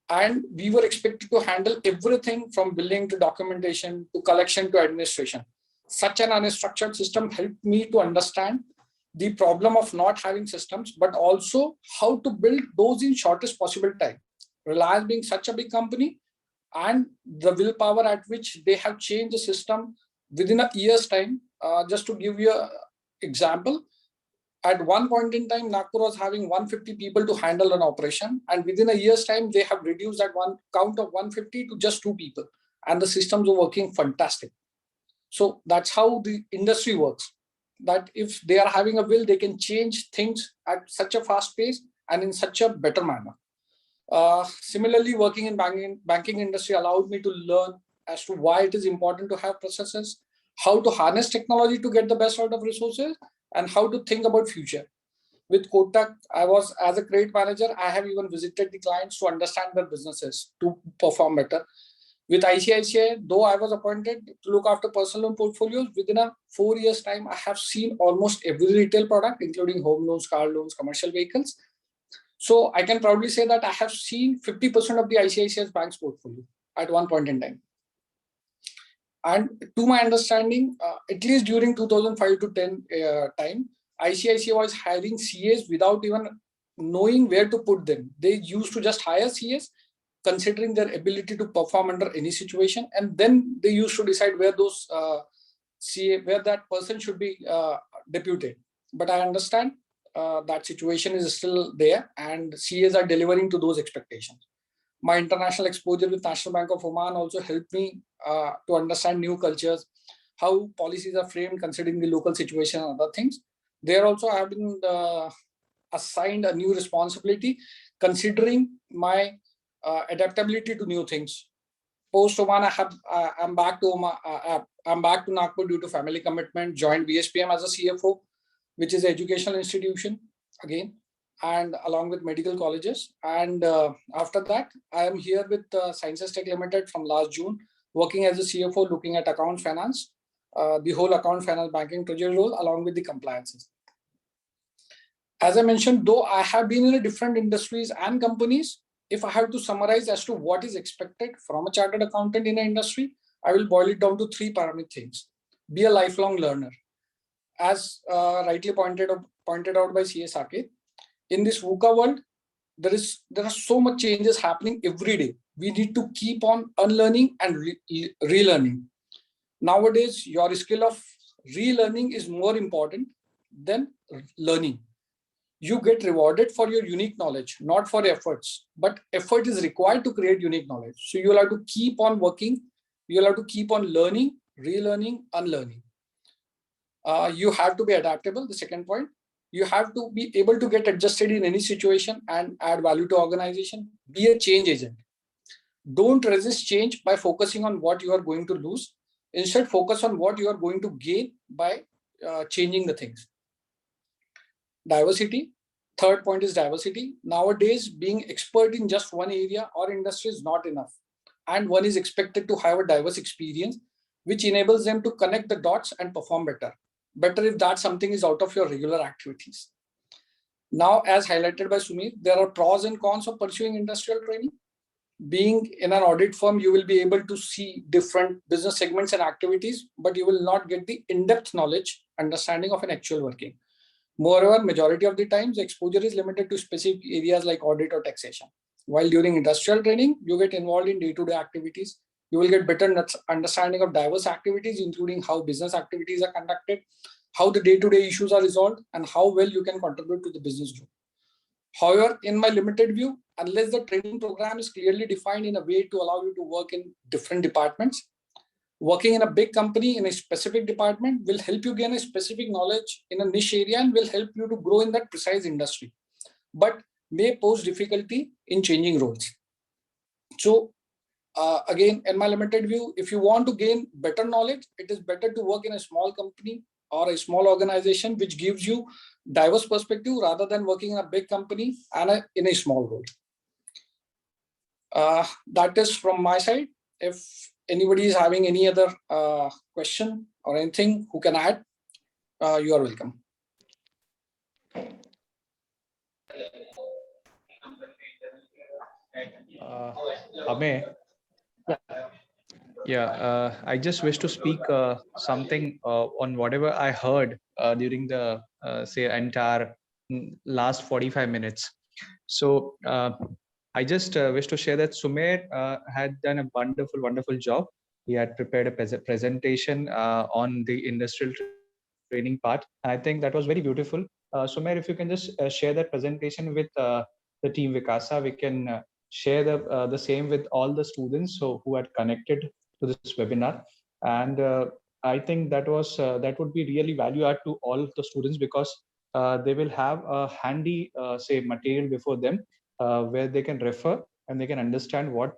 And we were expected to handle everything from billing to documentation to collection to administration. Such an unstructured system helped me to understand the problem of not having systems, but also how to build those in shortest possible time. Reliance being such a big company and the willpower at which they have changed the system within a year's time. Just to give you an example, at one point in time, Nagpur was having 150 people to handle an operation, and within a year's time, they have reduced that one count of 150 to just 2 people, and the systems are working fantastic. So that's how the industry works. That if they are having a will, they can change things at such a fast pace and in such a better manner. Similarly, working in banking industry allowed me to learn as to why it is important to have processes, how to harness technology to get the best out of resources, and how to think about future. With Kotak, I was as a credit manager, I have even visited the clients to understand their businesses to perform better. With ICICI, though I was appointed to look after personal loan portfolios, within a 4 years time, I have seen almost every retail product, including home loans, car loans, commercial vehicles. So I can proudly say that I have seen 50% of the ICICI bank's portfolio at one point in time. And to my understanding, at least during 2005 to 10 time, ICICI was hiring CAs without even knowing where to put them. They used to just hire CAs, considering their ability to perform under any situation, and then they used to decide where those where that person should be deputed. But I understand that situation is still there, and CAs are delivering to those expectations. My international exposure with National Bank of Oman also helped me to understand new cultures, how policies are framed considering the local situation and other things. There also I have been assigned a new responsibility considering my adaptability to new things. Post Oman, I'm back to Nagpur due to family commitment. Joined BSPM as a CFO, which is an educational institution again, and along with medical colleges. And after that, I am here with Sciences Tech Limited from last June, working as a CFO, looking at account finance, the whole account finance banking treasury role, along with the compliances. As I mentioned, though I have been in different industries and companies, if I have to summarize as to what is expected from a chartered accountant in an industry, I will boil it down to 3 parametric things. Be a lifelong learner. As rightly pointed out by CA Saket, in this VUCA world, there are so much changes happening every day. We need to keep on unlearning and relearning. Nowadays, your skill of relearning is more important than learning. You get rewarded for your unique knowledge, not for efforts, but effort is required to create unique knowledge. So you'll have to keep on working. You'll have to keep on learning, relearning, unlearning. You have to be adaptable. The second point, you have to be able to get adjusted in any situation and add value to organization. Be a change agent. Don't resist change by focusing on what you are going to lose. Instead, focus on what you are going to gain by changing the things. Diversity. Third point is diversity. Nowadays, being expert in just one area or industry is not enough. And one is expected to have a diverse experience, which enables them to connect the dots and perform better. Better if that something is out of your regular activities. Now, as highlighted by Sumir, there are pros and cons of pursuing industrial training. being in an audit firm, you will be able to see different business segments and activities, but you will not get the in-depth knowledge, understanding of an actual working. Moreover, majority of the times, exposure is limited to specific areas like audit or taxation. While during industrial training, you get involved in day-to-day activities. You will get better understanding of diverse activities, including how business activities are conducted, how the day-to-day issues are resolved, and how well you can contribute to the business group. However, in my limited view, unless the training program is clearly defined in a way to allow you to work in different departments, working in a big company in a specific department will help you gain a specific knowledge in a niche area and will help you to grow in that precise industry, but may pose difficulty in changing roles. So again, in my limited view, if you want to gain better knowledge, it is better to work in a small company or a small organization which gives you diverse perspective rather than working in a big company and in a small role. That is from my side. If anybody is having any other question or anything who can add, you are welcome. Amey, yeah, I just wish to speak something on whatever I heard during the say entire last 45 minutes. So I just wish to share that Sumir had done a wonderful job. He had prepared a presentation on the industrial training part. And I think that was very beautiful. Sumir, if you can just share that presentation with the team WICASA, we can share the same with all the students who had connected to this webinar. And I think that would be really value add to all of the students, because they will have a handy say material before them where they can refer and they can understand what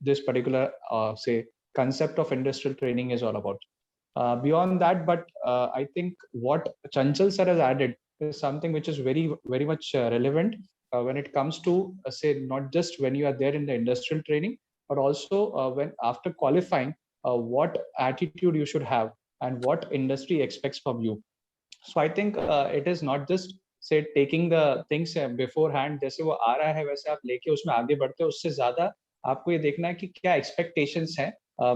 this particular say concept of industrial training is all about. Beyond that, but I think what Chanchal sir has added is something which is very much relevant when it comes to say not just when you are there in the industrial training, but also when after qualifying, what attitude you should have and what industry expects from you. So I think it is not just say taking the things beforehand, जैसे वो आ रहा है वैसे आप लेके उसमें आगे बढ़ते हो, उससे ज्यादा आपको ये देखना है कि क्या expectations हैं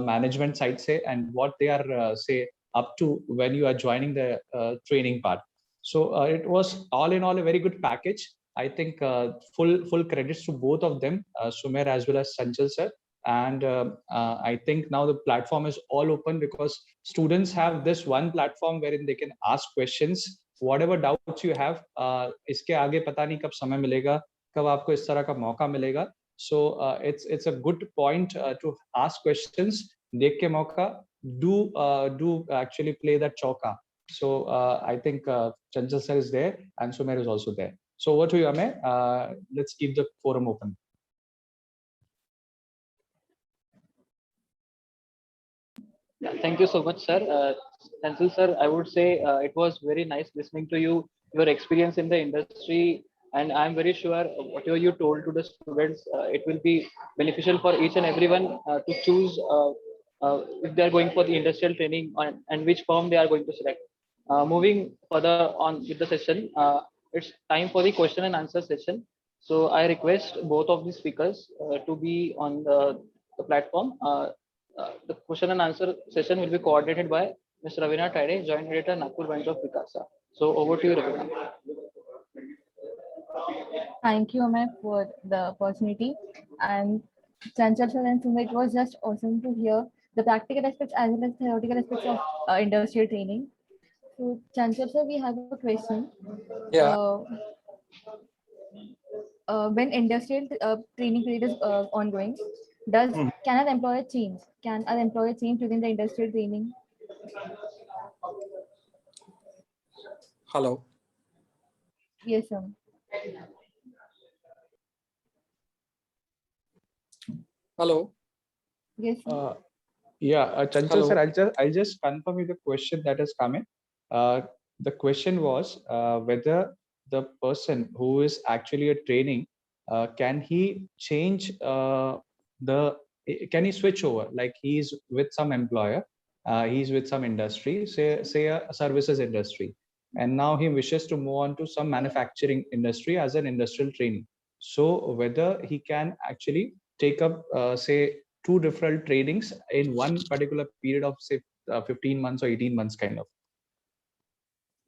management side से and what they are say up to when you are joining the training part. So it was all in all a very good package. I think full credits to both of them, Sumir as well as Chanchal sir. And I think now the platform is all open because students have this one platform wherein they can ask questions, whatever doubts you have. इसके आगे पता नहीं कब समय मिलेगा, कब आपको इस तरह का मौका मिलेगा. So it's a good point to ask questions. देख के मौका, do actually play that chauka. So I think Chanchal sir is there and Sumir is also there. So over to you, Amey. Let's keep the forum open. Yeah, thank you so much, sir. Chanchal sir, I would say it was very nice listening to you, your experience in the industry, and I'm very sure whatever you told to the students, it will be beneficial for each and everyone to choose if they are going for the industrial training and which firm they are going to select. Moving further on with the session, it's time for the question and answer session. So I request both of the speakers to be on the platform. The question and answer session will be coordinated by Mr. Ravina Tide, Joint Editor, Nagpur branch of WICASA. So over to you, Ravina. Thank you, Amey, for the opportunity. And Chanchal sir and Sumir, it was just awesome to hear the practical aspects as well as theoretical aspects of industrial training. So Chanchal sir, we have a question. Yeah. When industrial training period is ongoing, can an employer change? Can an employer change within the industrial training? Hello. Yes, sir. Hello. Yes, sir. Yeah, Chanchal sir, I'll just confirm you the question that is coming. The question was whether the person who is actually a training, can he change can he switch over? Like he's with some employer, he's with some industry, say a services industry, and now he wishes to move on to some manufacturing industry as an industrial trainee. So whether he can actually take up, say, 2 different trainings in one particular period of, say, 15 months or 18 months kind of?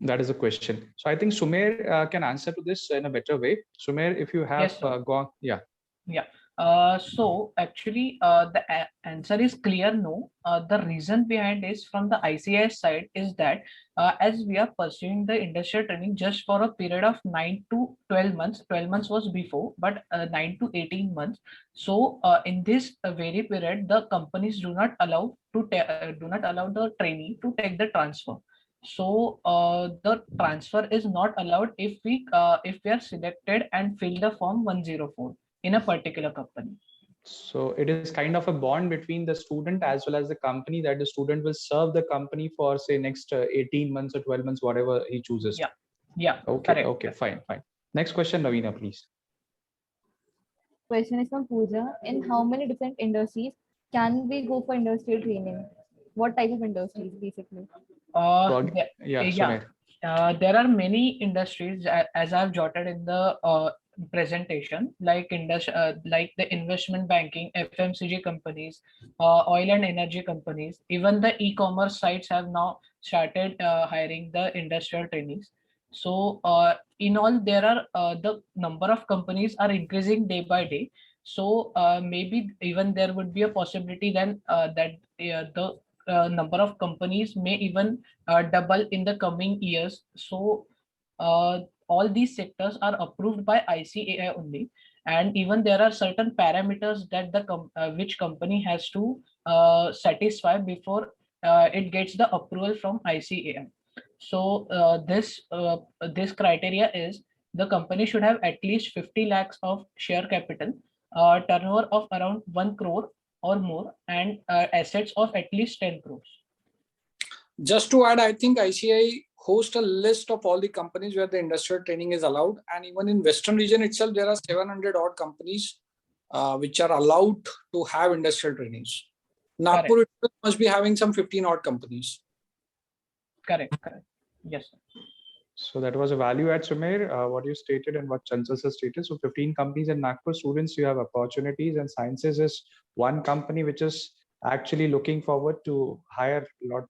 That is a question. So I think Sumir can answer to this in a better way. Sumir, if you have Yes, sir. gone, yeah. Yeah. So actually, the answer is clear no. The reason behind is from the ICIS side is that as we are pursuing the industrial training just for a period of 9 to 12 months, 12 months was before, but 9 to 18 months. So in this very period, the companies do not allow the trainee to take the transfer. So the transfer is not allowed if we are selected and fill the form 104 in a particular company. So it is kind of a bond between the student as well as the company, that the student will serve the company for, say, next 18 months or 12 months, whatever he chooses. Yeah. Yeah. Okay. Correct. Okay. Fine. Fine. Next question, Ravina, please. Question is from Pooja. In how many different industries can we go for industrial training? What type of industries, basically? Yeah. Yeah. Sumir. There are many industries as I've jotted in the presentation, like like the investment banking, FMCG companies, oil and energy companies. Even the e-commerce sites have now started hiring the industrial trainees. So in all, there are the number of companies are increasing day by day. So maybe even there would be a possibility then that the number of companies may even double in the coming years. So all these sectors are approved by ICAI only, and even there are certain parameters that which company has to satisfy before it gets the approval from ICAI. So this criteria is the company should have at least 50 lakhs of share capital, turnover of around 1 crore or more, and assets of at least 10 crores. Just to add, I think ICI hosts a list of all the companies where the industrial training is allowed. And even in Western region itself, there are 700 odd companies which are allowed to have industrial trainings. Nagpur itself must be having some 15 odd companies. Correct. Yes, sir. So that was a value add, Sumir, what you stated and what Chanchal has stated. So 15 companies in Nagpur, students, you have opportunities, and sciences is one company which is actually looking forward to hire lot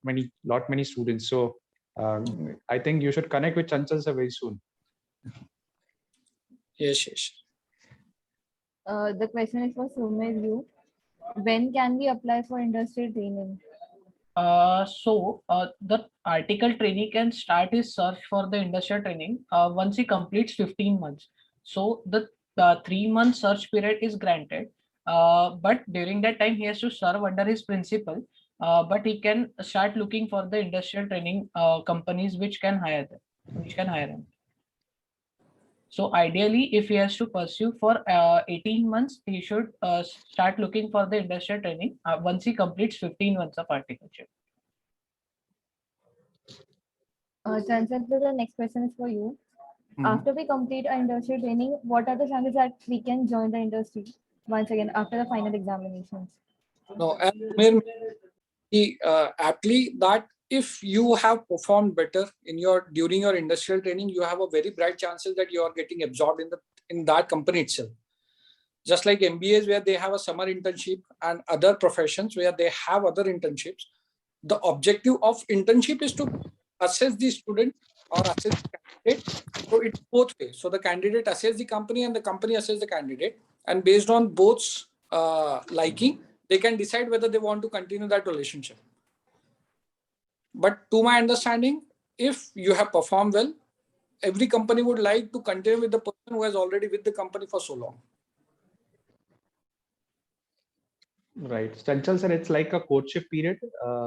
many students. So I think you should connect with Chanchal sir very soon. Yes. The question is for Sumir. You. When can we apply for industrial training? So the article trainee can start his search for the industrial training once he completes 15 months. So the 3-month search period is granted, but during that time he has to serve under his principal. But he can start looking for the industrial training companies which can hire him. So ideally, if he has to pursue for 18 months, he should start looking for the industrial training once he completes 15 months of articleship. Chanchal, the next question is for you. After we complete our industrial training, what are the chances that we can join the industry once again after the final examinations? No, aptly that if you have performed better during your industrial training, you have a very bright chances that you are getting absorbed in that company itself. Just like MBAs where they have a summer internship and other professions where they have other internships, the objective of internship is to assess the student or assess the candidate. So it's both ways. So the candidate assess the company and the company assess the candidate, and based on both liking, they can decide whether they want to continue that relationship. But to my understanding, if you have performed well, every company would like to continue with the person who has already with the company for so long. Right. Chanchal sir, it's like a courtship period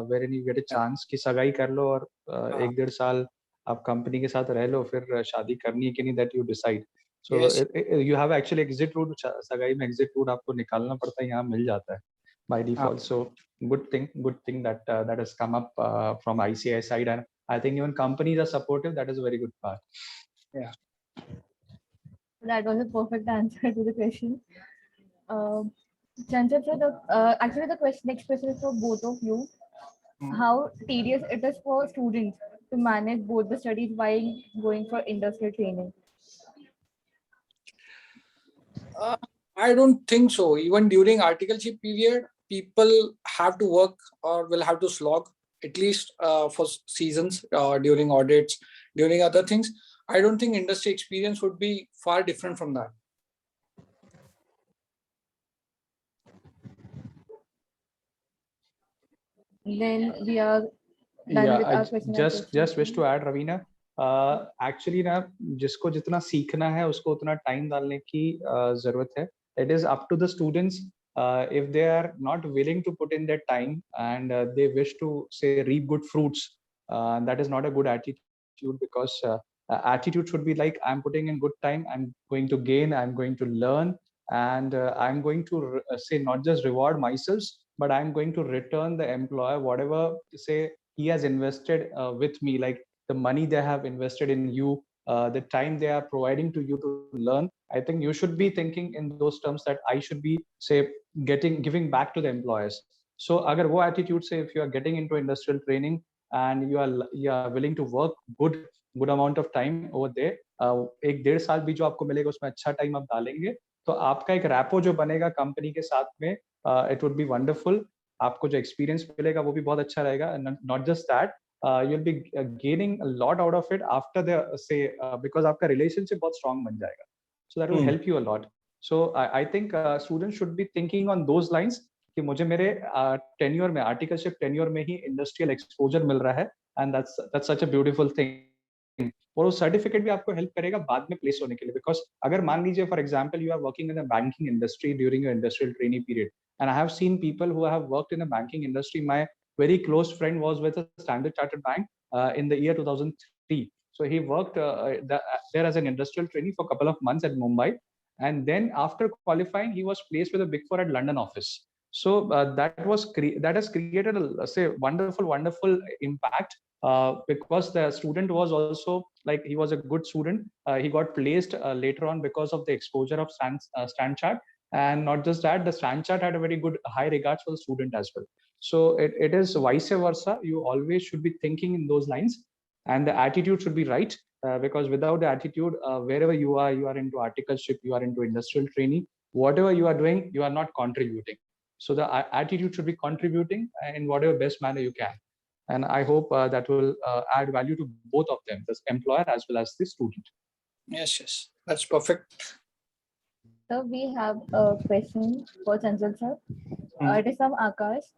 wherein you get a chance कि सगाई कर लो और 1-1.5 साल आप company के साथ रह लो, फिर शादी करनी है कि नहीं, that you decide. So Yes. You have actually exit route. सगाई में exit route आपको निकालना पड़ता है, यहाँ मिल जाता है by default. So good thing that that has come up from ICI side, and I think even companies are supportive. That is a very good part. Yeah. That was a perfect answer to the question. Chanchal, actually the next question is for both of you. How tedious it is for students to manage both the studies while going for industrial training? I don't think so. Even during articleship period, people have to work or will have to slog at least for seasons, during audits, during other things. I don't think industry experience would be far different from that. Then we are done with our question and just answer wish to session. add, Ravina, actually ना जिसको जितना सीखना है उसको उतना time डालने की जरूरत है. It is up to the students, if they are not willing to put in their time and they wish to say reap good fruits, that is not a good attitude, because attitude should be like, I'm putting in good time, I'm going to gain, I'm going to learn, and I'm going to say not just reward myself, but I'm going to return the employer whatever say he has invested with me, like the money they have invested in you, the time they are providing to you to learn. I think you should be thinking in those terms that I should be say giving back to the employers. So agar wo attitude say, if you are getting into industrial training and you are willing to work good amount of time over there, एक 1.5 साल भी जो आपको मिलेगा उसमें अच्छा time आप डालेंगे, तो आपका एक रैपो जो बनेगा कंपनी के साथ में, इट वुड बी वंडरफुल. आपको जो एक्सपीरियंस मिलेगा वो भी बहुत अच्छा रहेगा. Not just that, you'll be gaining a lot out of it after the say, because आपका relationship बहुत strong बन जाएगा, so that will help you a lot. So I think students should be thinking on those lines कि मुझे मेरे tenure में, articleship tenure में ही industrial exposure मिल रहा है, and that's such a beautiful thing. और वो सर्टिफिकेट भी आपको हेल्प करेगा बाद में प्लेस होने के लिए, बिकॉज अगर मान लीजिए for example you are working in the banking industry during your industrial training period, and I have seen people who have worked in the banking industry. My very close friend was with a Standard Chartered Bank in the year 2003. So he worked there as an industrial trainee for a couple of months at Mumbai, and then after qualifying he was placed with a Big Four at London office. So that has created a say wonderful impact, because the student was also like, he was a good student. He got placed later on because of the exposure of Stand Chart, and not just that, the Stand Chart had a very good high regards for the student as well. So it is vice versa. You always should be thinking in those lines, and the attitude should be right, because without the attitude, wherever you are into articleship, you are into industrial training, whatever you are doing, you are not contributing. So the attitude should be contributing in whatever best manner you can. And I hope that will add value to both of them, the employer as well as the student. Yes, that's perfect. So we have a question for Chanchal sir. It is from Akash.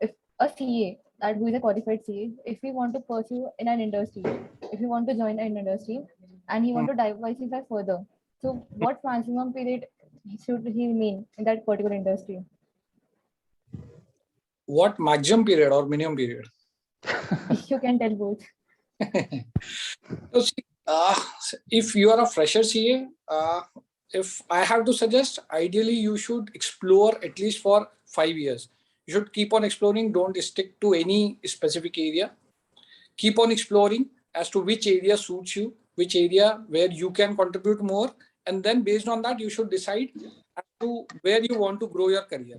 If a CA, that who is a qualified CA, if we want to pursue in an industry, if we want to join an industry and he want to diversify further, so what maximum period should he remain in that particular industry? What maximum period or minimum period? You can tell both. So see, if you are a fresher CA, if I have to suggest, ideally you should explore at least for 5 years. You should keep on exploring. Don't stick to any specific area. Keep on exploring as to which area suits you, which area where you can contribute more, and then based on that you should decide as to where you want to grow your career.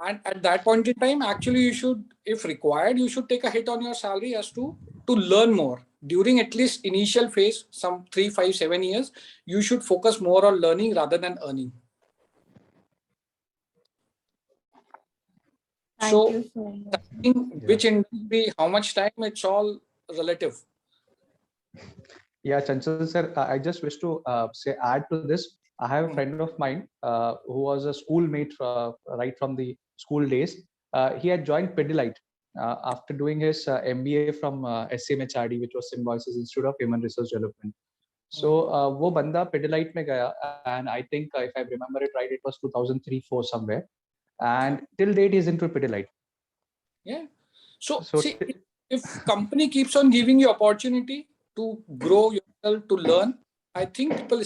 And at that point in time, actually you should, if required, you should take a hit on your salary as to learn more. During at least initial phase, some 3, 5, 7 years, you should focus more on learning rather than earning. Thank you so much. Which industry, how much time, it's all relative. Yeah, Chanchal sir, I just wish to say add to this. I have a friend of mine who was a schoolmate right from the school days. He had joined Pidilite after doing his MBA from SMHRD, which was Symbiosis Institute of Human Resource Development. So वो बंदा Pidilite में गया, and I think if I remember it right, it was 2003-4 somewhere, and till date he's into Pidilite. Yeah. So see, if company keeps on giving you opportunity to grow yourself, to learn, I think people.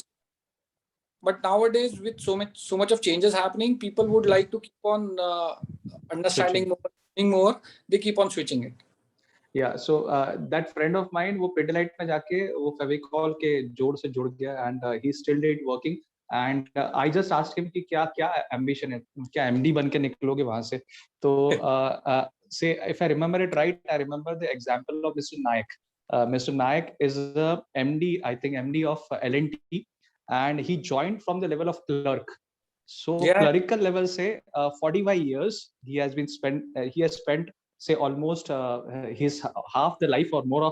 But nowadays, with so much of changes happening, people would like to keep on understanding more, learning more. They keep on switching it. Yeah. So that friend of mine, वो Pidilite में जाके वो Fevicol के जोड़ से जुड़ गया, and he still did working. And I just asked him कि क्या ambition है, क्या MD बन के निकलोगे वहाँ से? तो say if I remember it right, I remember the example of Mr. Nayak. Mr. Nayak is the MD, I think MD of L&T, and he joined from the level of clerk. So Yeah. clerical level say 45 years he has spent say almost his half the life or more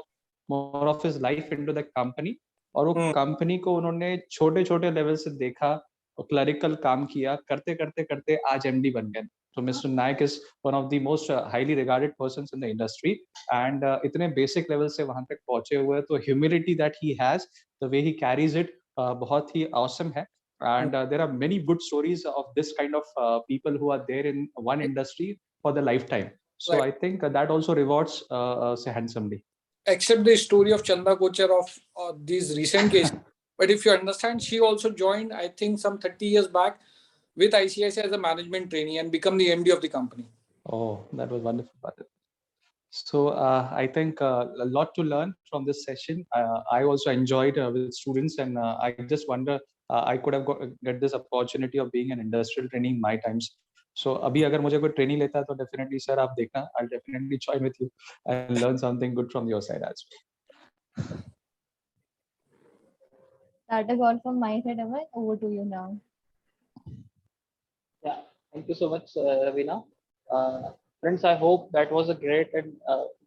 of his life into the company. और वो company को उन्होंने छोटे छोटे level से देखा और clerical काम किया, करते करते करते आज एमडी बन गए. So Mr. Naik is one of the most highly regarded persons in the industry, and इतने basic level से वहां तक पहुंचे हुए, तो humility that he has, the way he carries it, बहुत ही awesome है. And there are many good stories of this kind of people who are there in one industry for the lifetime. So Right. I think that also rewards say handsomely. Except the story of Chanda Kochar of these recent cases. But if you understand, she also joined, I think, some 30 years back with ICICI as a management trainee and become the MD of the company. Oh, that was wonderful. So I think a lot to learn from this session. I also enjoyed with students, and I just wonder I could have get this opportunity of being an industrial trainee in my times. So अभी अगर मुझे कोई training लेता है तो definitely sir आप देखना, I'll definitely join with you and learn something good from your side as well. That is all from my side, Amar. Over to you now. Yeah, thank you so much, Ravina. Friends, I hope that was a great and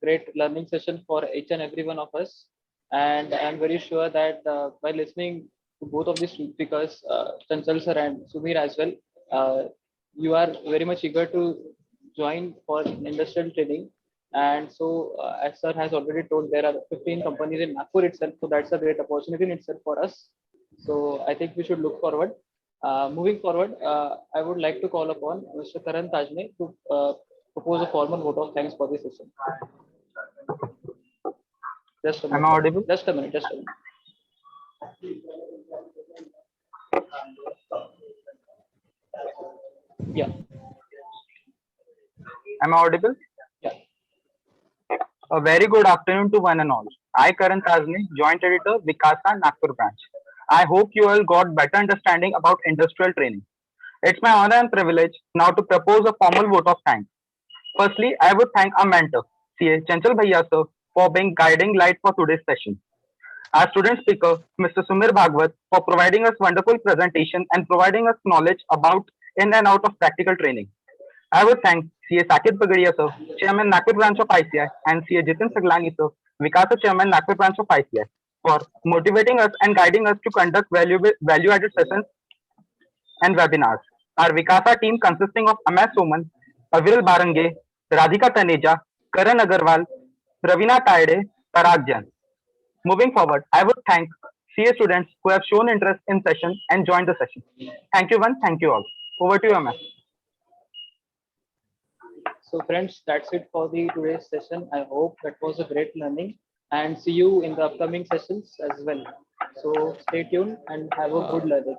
great learning session for each and every one of us. And I'm very sure that by listening to both of these speakers, Chanchal sir and Sumir as well, you are very much eager to join for industrial training. And so, as sir has already told, there are 15 companies in Nagpur itself. So that's a great opportunity in itself for us. So I think we should look forward. Moving forward, I would like to call upon Mr. Karan Tajne to propose a formal vote of thanks for this session. Just a minute. Am I audible? Just a minute. Just a minute. Yeah. Am I audible? Yeah. A very good afternoon to one and all. I, Karan Tajne, Joint Editor, WICASA, Nagpur branch. I hope you all got better understanding about industrial training. It's my honor and privilege now to propose a formal vote of thanks. Firstly, I would thank our mentor, CA Chanchal Bhaiya sir, for being guiding light for today's session. Our student speaker, Mr. Sumir Bhagwat, for providing us wonderful presentation and providing us knowledge about in and out of practical training. I would thank CA Sakit Pagadia sir, Chairman Nagpur branch of ICI, and CA Jitin Saglani sir, WICASA Chairman Nagpur branch of ICI, for motivating us and guiding us to conduct value-added sessions and webinars. Our WICASA team consisting of Amay Soman, Avril Barange, Radhika Taneja, Karan Agarwal, Ravina Taide, Parag Jain. Moving forward, I would thank CA students who have shown interest in session and joined the session. Thank you one, thank you all. Over to you, Amay. So friends, that's it for the today's session. I hope that was a great learning, and see you in the upcoming sessions as well. So stay tuned and have a good learning.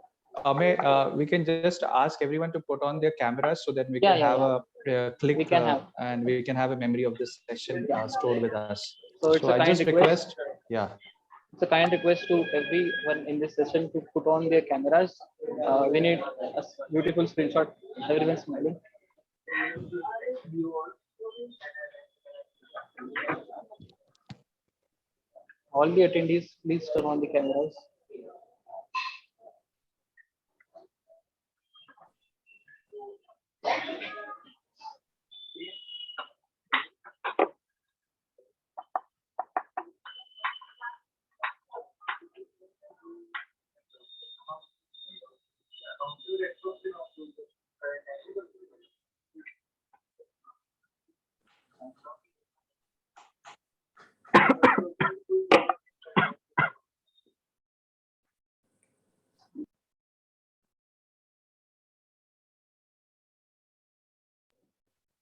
We can just ask everyone to put on their cameras so that we can have a click and we can have a memory of this session stored with us. So it's a kind request. Yeah. It's a kind request to everyone in this session to put on their cameras. We need a beautiful screenshot. Everyone smiling. All the attendees, please turn on the cameras.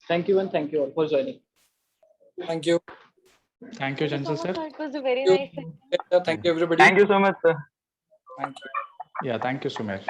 Thank you and thank you all for joining. Thank you. Thank you, Chanchal sir. It was a very nice session. Thank you, everybody. Thank you so much, sir. Thank you. Yeah, thank you, Sumir.